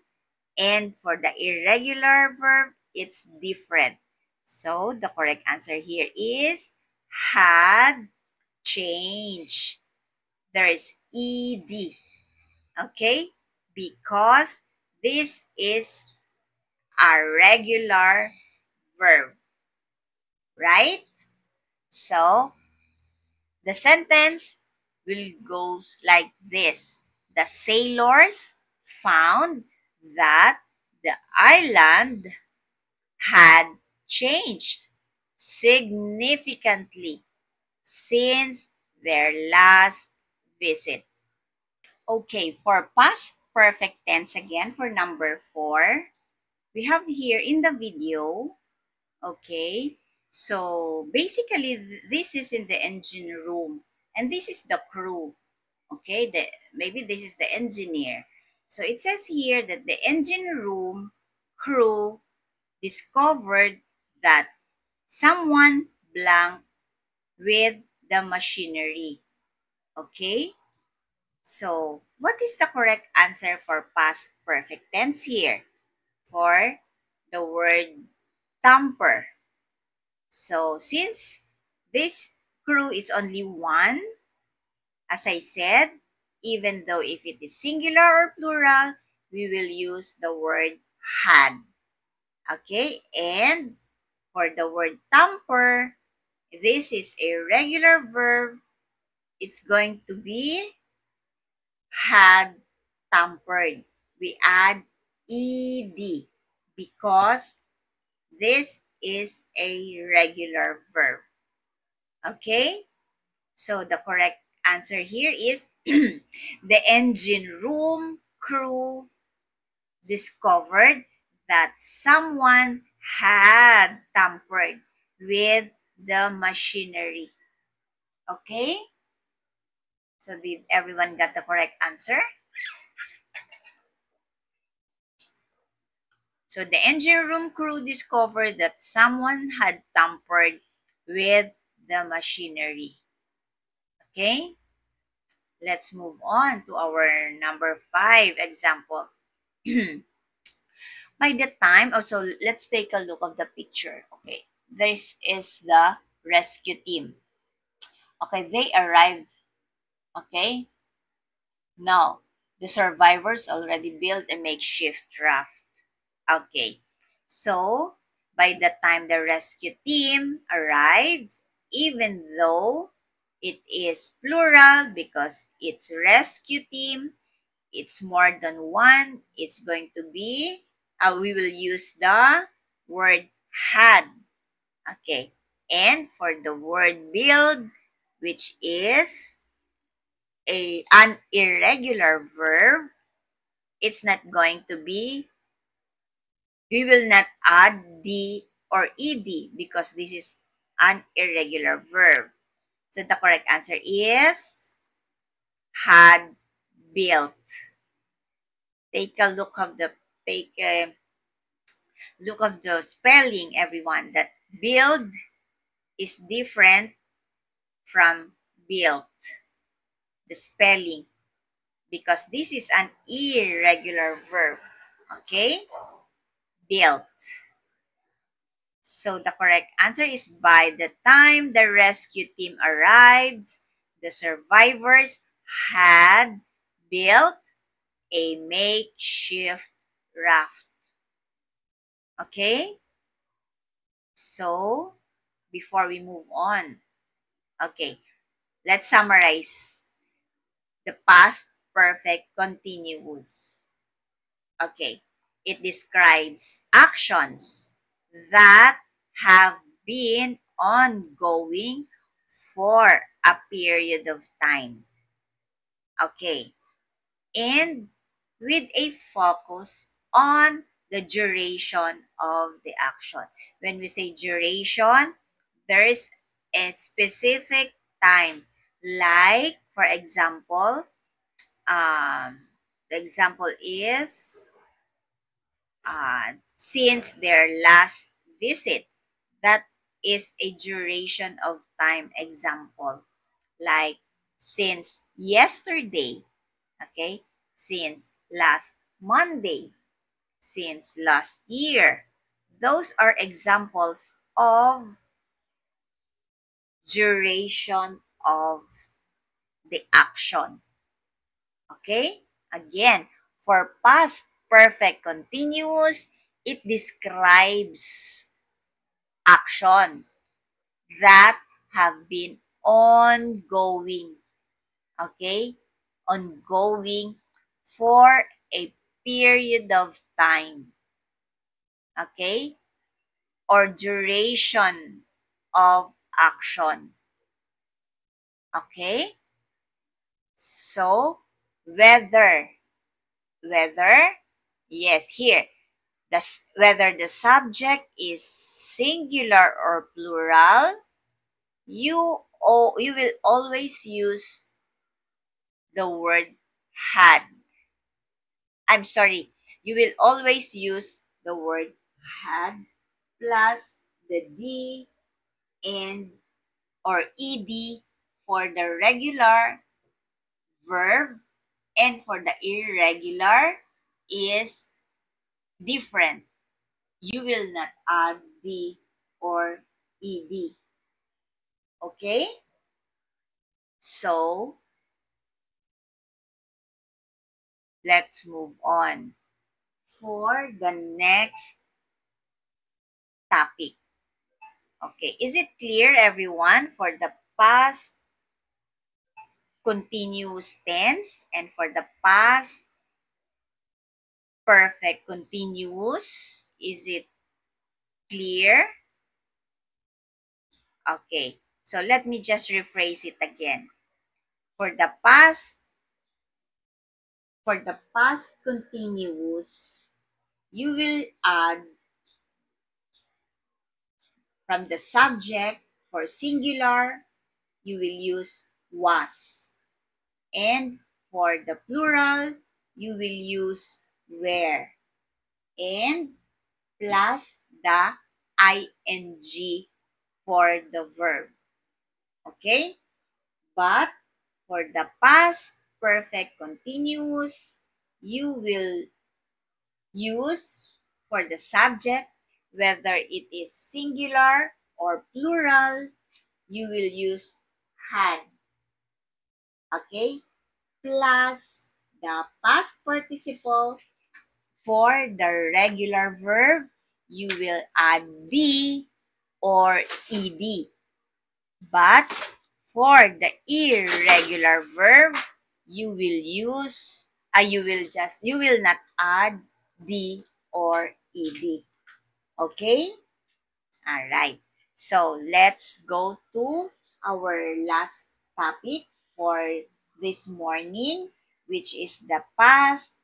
and for the irregular verb, it's different. So, the correct answer here is had changed. There is ED, okay? Because this is a regular verb, right? So, the sentence will go like this. The sailors found that the island had changed significantly since their last visit. Okay, for past perfect tense again for number 4, we have here in the video, okay, so basically this is in the engine room and this is the crew. Okay, maybe this is the engineer. So it says here that the engine room crew discovered that someone blank with the machinery. Okay? So, what is the correct answer for past perfect tense here? For the word tamper. So, since this crew is only one, as I said, even though if it is singular or plural, we will use the word had. Okay? And for the word tamper, this is a regular verb. It's going to be had tampered. We add ed because this is a regular verb. Okay? So the correct answer here is the engine room crew discovered that someone had tampered with the machinery. Okay? So did everyone got the correct answer? So the engine room crew discovered that someone had tampered with the machinery. Okay? Let's move on to our number 5 example. By the time, also let's take a look of the picture. Okay, this is the rescue team. Okay, they arrived. Okay, now the survivors already built a makeshift raft. Okay, so by the time the rescue team arrived, even though it is plural because it's rescue team, it's more than one, it's going to be, we will use the word had. Okay. And for the word build, which is an irregular verb, it's not going to be, we will not add d or ed because this is an irregular verb. So the correct answer is had built. Take a look of the take a look of the spelling, everyone. That build is different from built. The spelling, because this is an irregular verb. Okay? Built. So the correct answer is by the time the rescue team arrived, the survivors had built a makeshift raft. Okay? So, before we move on, okay, let's summarize the past perfect continuous. Okay, it describes actions that have been ongoing for a period of time. Okay, and with a focus on the duration of the action. When we say duration, there is a specific time. Like, for example, the example is since their last visit. That is a duration of time example. Like, since yesterday. Okay? Since last Monday, since last year. Those are examples of duration of the action. Okay? Again, for past perfect continuous, it describes action that have been ongoing. Okay? Ongoing for a period of time. Okay? Or duration of action. Okay? So, whether, yes, here, whether the subject is singular or plural, you will always use the word had. I'm sorry. You will always use the word had plus the D and or ed for the regular verb, and for the irregular is different. You will not add D or ed. Okay? So, let's move on for the next topic. Okay, is it clear, everyone, for the past continuous tense and for the past perfect continuous? Is it clear? Okay, so let me just rephrase it again. For the past continuous, you will add from the subject. For singular, you will use was. And for the plural, you will use were. And plus the ing for the verb. Okay? But for the past perfect continuous, you will use for the subject, whether it is singular or plural, you will use had. Okay? Plus the past participle. For the regular verb, you will add D or ed. But for the irregular verb, you will use you will not add D or ed. Okay? All right. So let's go to our last topic for this morning, which is the past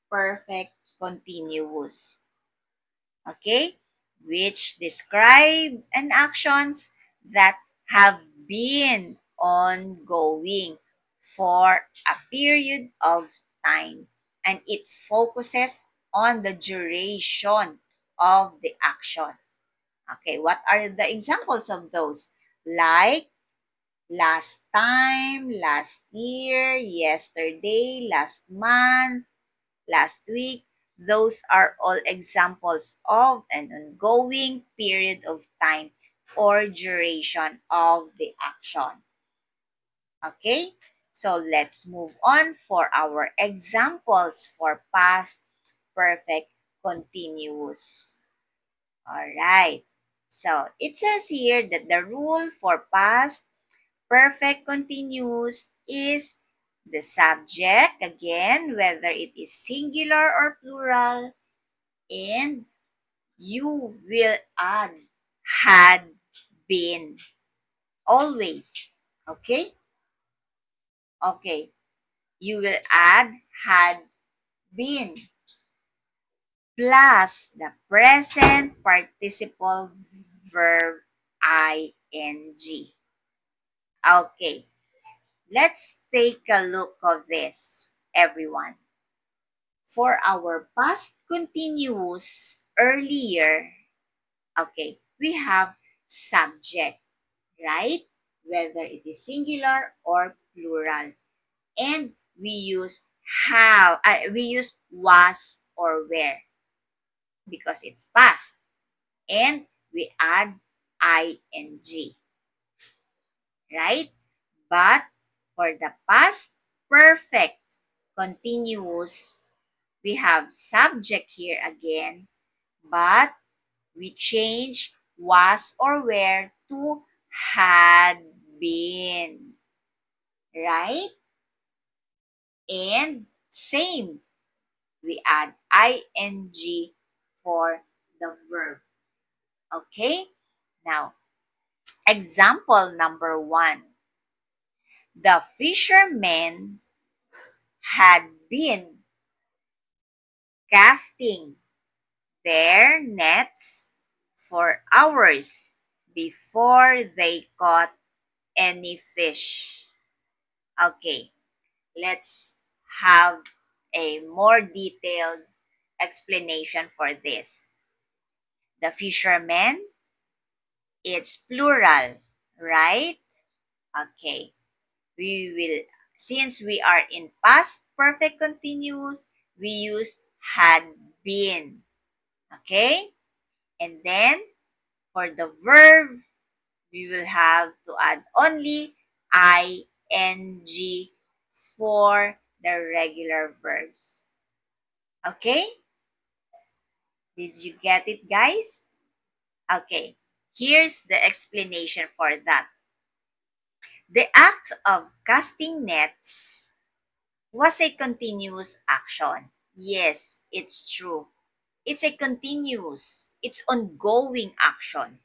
perfect continuous. Okay? Which describe an actions that have been ongoing for a period of time, and it focuses on the duration of the action. Okay, what are the examples of those? Like last time, last year, yesterday, last month, last week. Those are all examples of an ongoing period of time or duration of the action. Okay? So let's move on for our examples for past perfect continuous. All right. So it says here that the rule for past perfect continuous is the subject, again, whether it is singular or plural, and you will add had been always. Okay? Okay. You will add had been plus the present participle verb ing. Okay. Let's take a look of this, everyone. For our past continuous earlier, okay, we have subject, right? Whether it is singular or plural. And we use we use was or were because it's past. And we add ing, right? But for the past perfect continuous, we have subject here again, but we change was or were to had been, right? And same, we add ing for the verb. Okay? Now, example number 1. The fishermen had been casting their nets for hours before they caught any fish. Okay. Let's have a more detailed explanation for this. The fishermen, it's plural, right? Okay. We will, since we are in past perfect continuous, we use had been. Okay? And then, for the verb, we will have to add only ing for the regular verbs. Okay? Did you get it, guys? Okay. Here's the explanation for that. The act of casting nets was a continuous action. Yes, it's true. It's a continuous, it's ongoing action.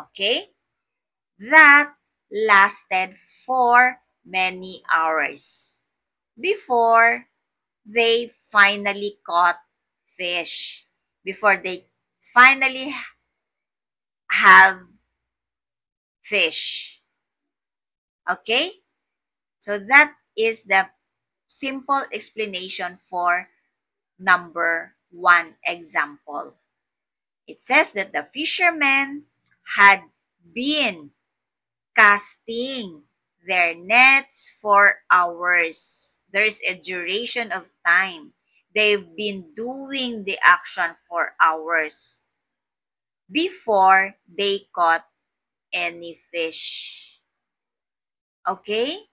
Okay? That lasted for many hours before they finally caught fish, before they finally have fish. Okay? So that is the simple explanation for number one example. It says that the fishermen had been casting their nets for hours. There's a duration of time. They've been doing the action for hours before they caught any fish. Okay?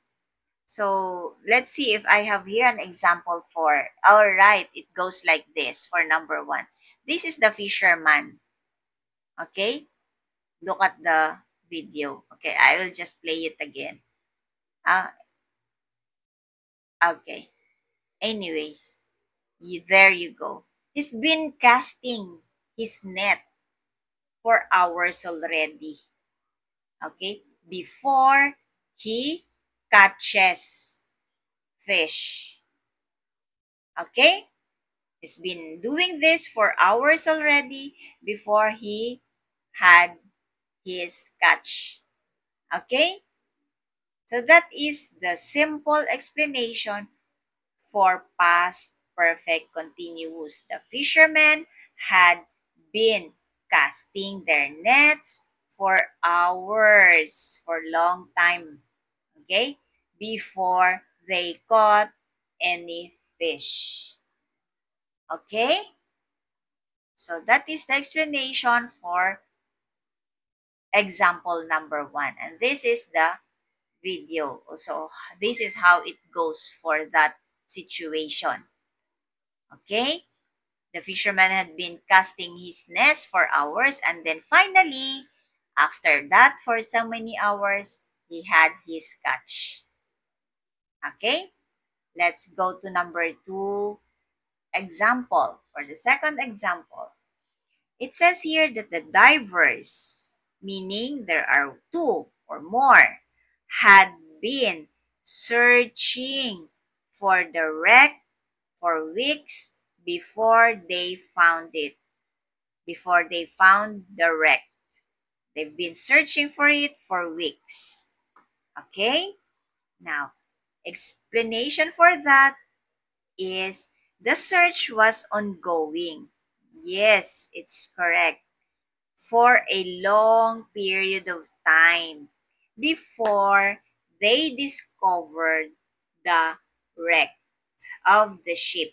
So let's see if I have here an example for. All right, it goes like this for number one. This is the fisherman. Okay? Look at the video. Okay, I will just play it again. Uh, okay. Anyways, there you go. He's been casting his net for hours already. Okay? Before he catches fish. Okay? He's been doing this for hours already before he had his catch. Okay? So that is the simple explanation for past perfect continuous. The fishermen had been casting their nets for hours, for long time, okay, before they caught any fish. Okay? So that is the explanation for example number one. And this is the video. So this is how it goes for that situation. Okay? The fisherman had been casting his nets for hours, and then finally, after that, for so many hours, he had his catch. Okay? Let's go to number two example. For the second example, it says here that the divers, meaning there are two or more, had been searching for the wreck for weeks before they found it. Before they found the wreck. They've been searching for it for weeks. Okay? Now, explanation for that is the search was ongoing. Yes, it's correct. For a long period of time before they discovered the wreck of the ship.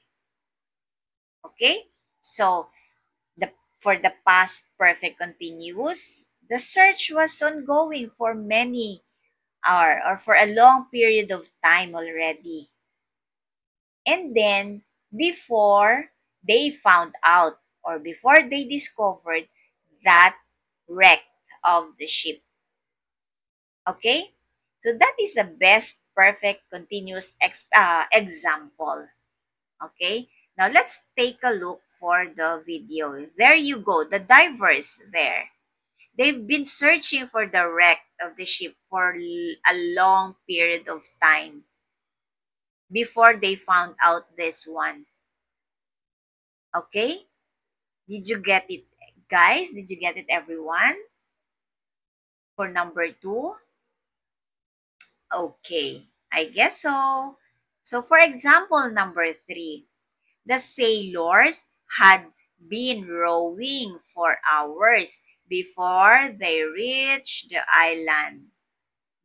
Okay? So, for the past perfect continuous, the search was ongoing for many or for a long period of time already. And then, before they found out or before they discovered that wreck of the ship. Okay? So that is the best perfect continuous example. Okay? Now let's take a look for the video. There you go, the divers there. They've been searching for the wreck of the ship for a long period of time before they found out this one. Okay? Did you get it, guys? Did you get it, everyone? For number two? Okay. I guess so. So for example, number 3, the sailors had been rowing for hours before they reached the island.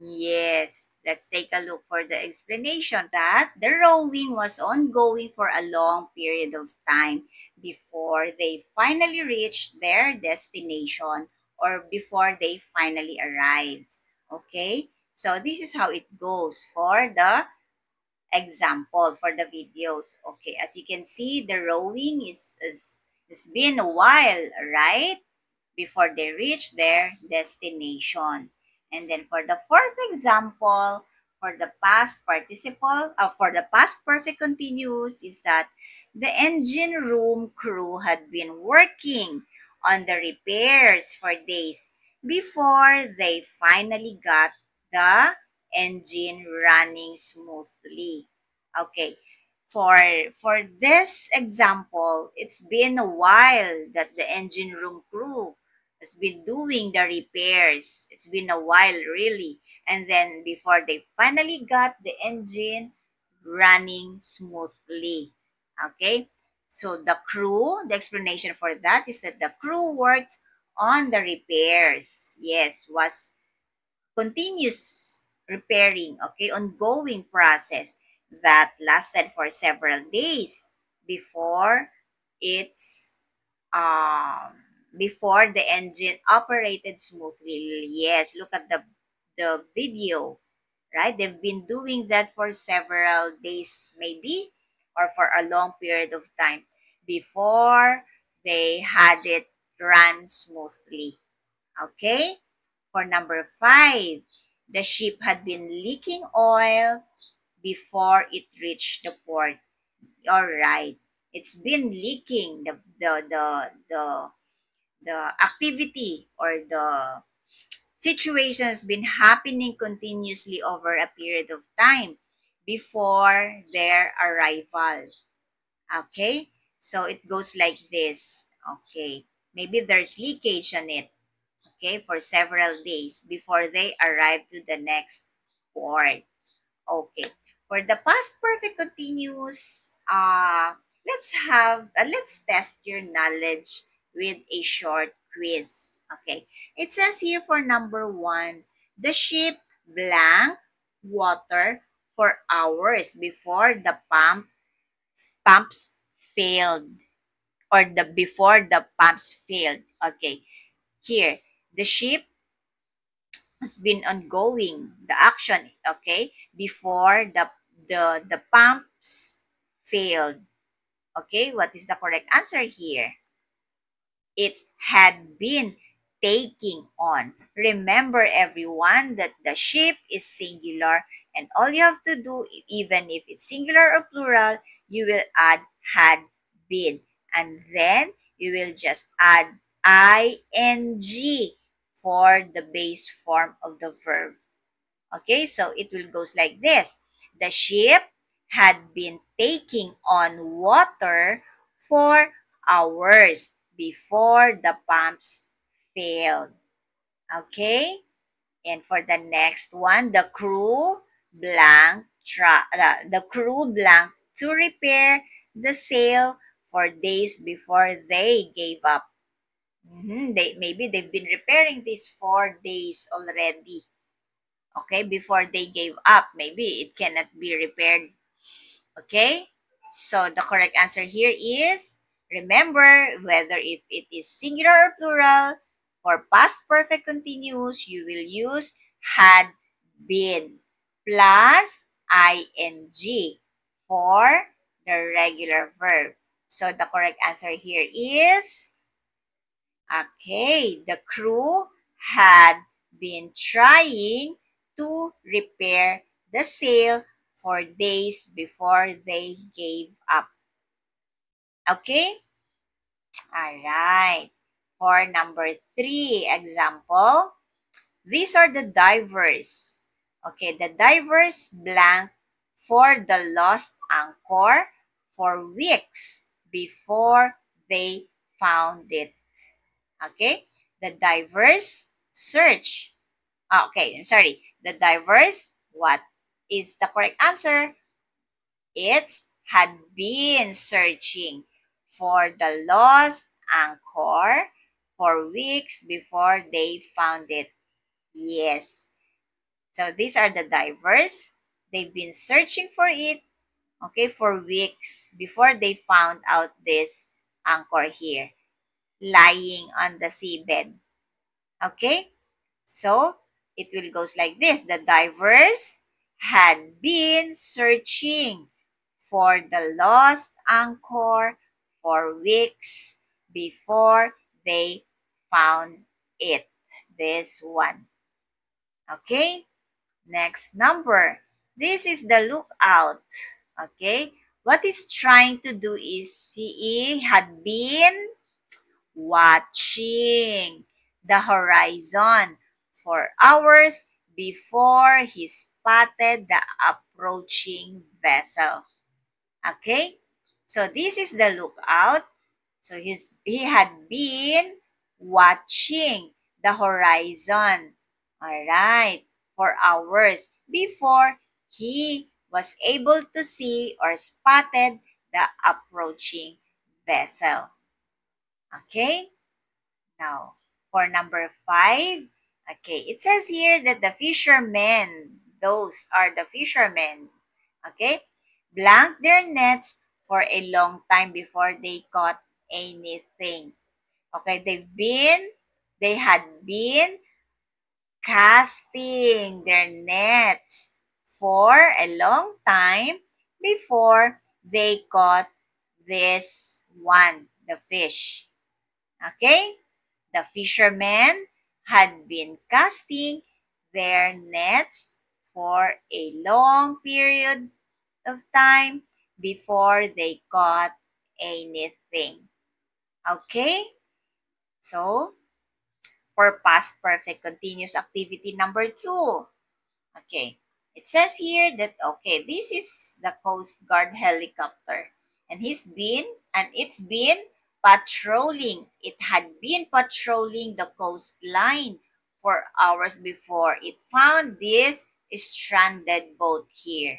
Yes, let's take a look for the explanation that the rowing was ongoing for a long period of time before they finally reached their destination or before they finally arrived. Okay, so this is how it goes for the example for the videos. Okay, as you can see, the rowing is been a while, right? Before they reach their destination. And then for the fourth example, for the past participle, for the past perfect continuous is that the engine room crew had been working on the repairs for days before they finally got the engine running smoothly. Okay, for this example, it's been a while that the engine room crew has been doing the repairs. It's been a while, really. And then before they finally got the engine running smoothly. Okay? So the crew, the explanation for that is that the crew worked on the repairs. Yes, was continuous repairing, okay, ongoing process that lasted for several days before it's before the engine operated smoothly. Yes, look at the video, right? They've been doing that for several days, maybe, or for a long period of time before they had it run smoothly. Okay? For number 5, the ship had been leaking oil before it reached the port. All right. It's been leaking the activity or the situation has been happening continuously over a period of time before their arrival. Okay? So it goes like this. Okay. Maybe there's leakage on it. Okay, for several days before they arrive to the next port. Okay. For the past perfect continuous, let's test your knowledge with a short quiz. Okay. It says here for number 1, the ship blank water for hours before the pumps failed or the before the pumps failed. Okay. Here, the ship has been ongoing, the action, okay, before the pumps failed. Okay, what is the correct answer here? It had been taking on. Remember, everyone, that the ship is singular, and all you have to do, even if it's singular or plural, you will add had been, and then you will just add ing for the base form of the verb. Okay, so it will goes like this. The ship had been taking on water for hours before the pumps failed. Okay? And for the next one, the crew blank to repair the sail for days before they gave up. Maybe they've been repairing this for days already. Okay, before they gave up. Maybe it cannot be repaired. Okay, so the correct answer here is, remember, whether if it is singular or plural, for past perfect continuous, you will use had been plus ing for the regular verb. So the correct answer here is, okay, the crew had been trying to repair the sail for days before they gave up. Okay? Alright. For number 3 example, these are the divers. Okay, the divers blank for the lost anchor for weeks before they found it. Okay, the divers search. Okay, I'm sorry. The divers what? is the correct answer? It had been searching for the lost anchor for weeks before they found it. Yes. So these are the divers. They've been searching for it, okay, for weeks before they found out this anchor here, lying on the seabed. Okay? So it will goes like this. The divers had been searching for the lost anchor for weeks before they found it. This one. Okay? Next number. This is the lookout. Okay? What he's trying to do is he had been watching the horizon for hours before he spotted the approaching vessel. Okay? So this is the lookout. So he had been watching the horizon. All right, for hours before he was able to see or spotted the approaching vessel. Okay? Now, for number 5, okay, it says here that the fishermen, those are the fishermen, okay, blanked their nets for a long time before they caught anything. Okay, they had been casting their nets for a long time before they caught this one, the fish. Okay? The fishermen had been casting their nets for a long period of time before they caught anything. Okay? So, for past perfect continuous activity number 2. Okay. It says here that, okay, this is the Coast Guard helicopter. And it's been patrolling. It had been patrolling the coastline for hours before it found this stranded boat here.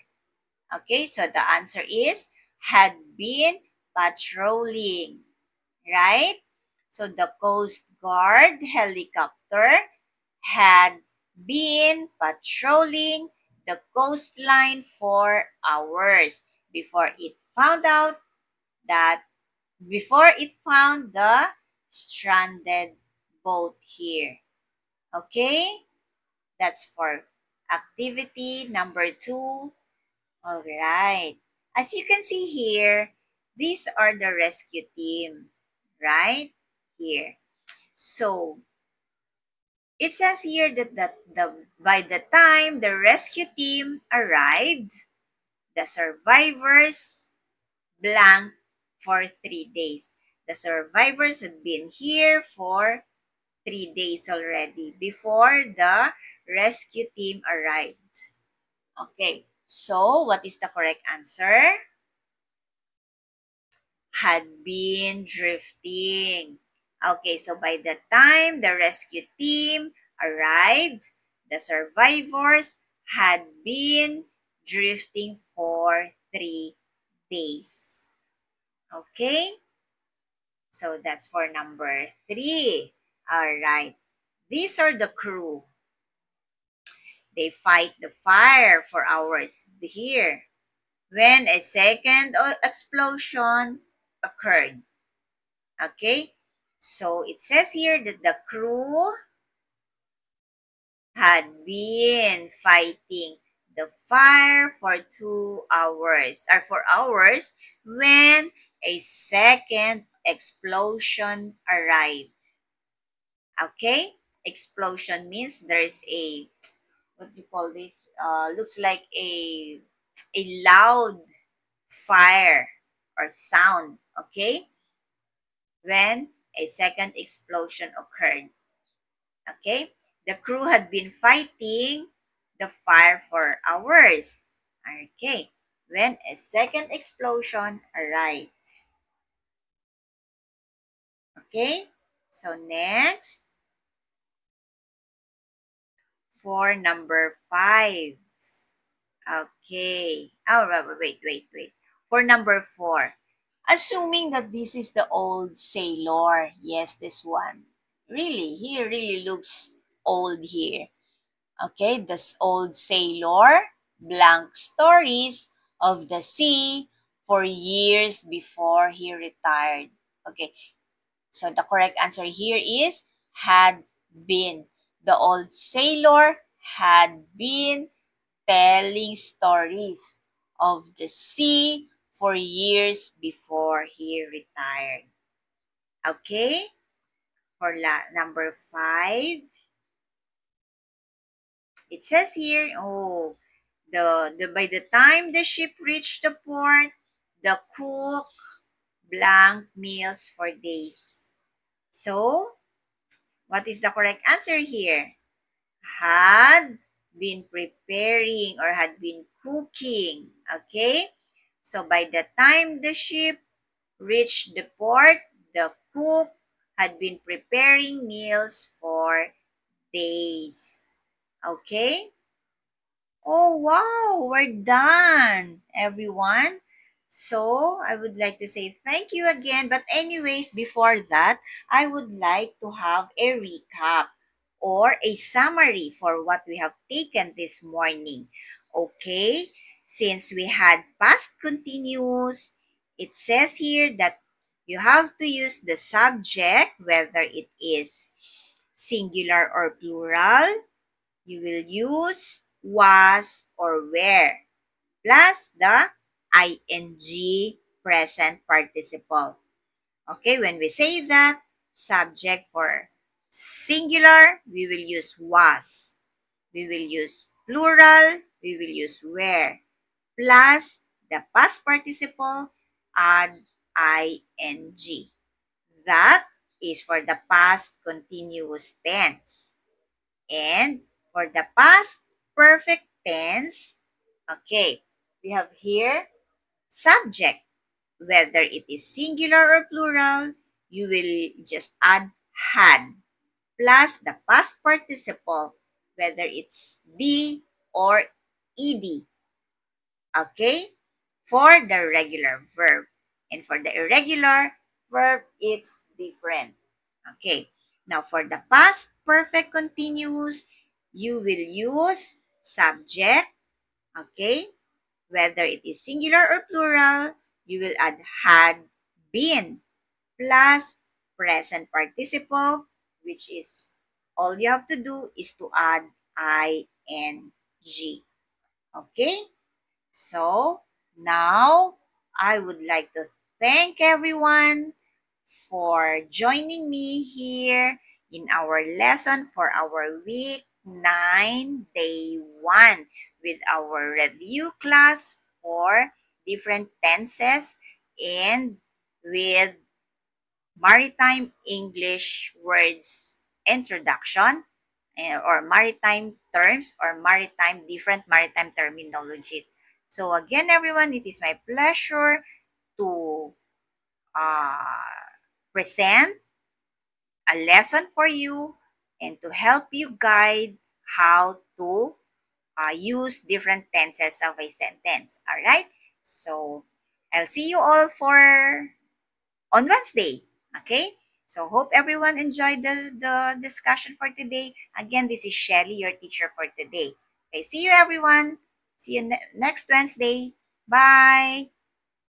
Okay, so the answer is had been patrolling, right? So the Coast Guard helicopter had been patrolling the coastline for hours before it found out that before it found the stranded boat here. Okay? That's for activity number 2. All right. As you can see here, these are the rescue team, right? Here. So, it says here that by the time the rescue team arrived, the survivors blanked for 3 days. The survivors had been here for 3 days already before the rescue team arrived. Okay, so what is the correct answer? Had been drifting. Okay, so by the time the rescue team arrived, the survivors had been drifting for 3 days. Okay, so that's for number 3. All right, these are the crew. They fight the fire for hours here when a second explosion occurred. Okay, so it says here that the crew had been fighting the fire for 2 hours or for hours when a second explosion arrived. Okay, explosion means there's a, what do you call this? Looks like a loud fire or sound. Okay, when a second explosion occurred. Okay, the crew had been fighting the fire for hours. Okay, when a second explosion arrived. Okay, so next, for number 5. Okay. Oh, wait. For number 4, assuming that this is the old sailor. Yes, this one. Really, he really looks old here. Okay, this old sailor, blank stories of the sea for years before he retired. Okay, so the correct answer here is had been. The old sailor had been telling stories of the sea for years before he retired. Okay, for number 5, it says here, oh, the by the time the ship reached the port, the cook blank meals for days. So, what is the correct answer here? Had been preparing or had been cooking. Okay? So, by the time the ship reached the port, the cook had been preparing meals for days. Okay? Oh, wow, we're done, everyone. So, I would like to say thank you again. But anyways, before that, I would like to have a recap or a summary for what we have taken this morning. Okay? Since we had past continuous, it says here that you have to use the subject, whether it is singular or plural. You will use was or were plus the ing present participle. Okay, when we say that, subject for singular, we will use was. We will use plural, we will use were. Plus the past participle, add ing. That is for the past continuous tense. And for the past perfect tense, okay, we have here subject. Whether it is singular or plural, you will just add had plus the past participle, whether it's be or ed. Okay? For the regular verb. And for the irregular verb, it's different. Okay. Now, for the past perfect continuous, you will use subject. Okay. Whether it is singular or plural, you will add had been plus present participle, which is all you have to do is to add ing. Okay. So, now I would like to thank everyone for joining me here in our lesson for our week 9, day 1 with our review class for different tenses and with maritime English words introduction or maritime terms or different maritime terminologies. So again, everyone, it is my pleasure to present a lesson for you and to help you guide how to use different tenses of a sentence. All right? So I'll see you all for on Wednesday. Okay? So hope everyone enjoyed the discussion for today. Again, this is Shelly, your teacher for today. Okay, see you everyone. See you next Wednesday. Bye.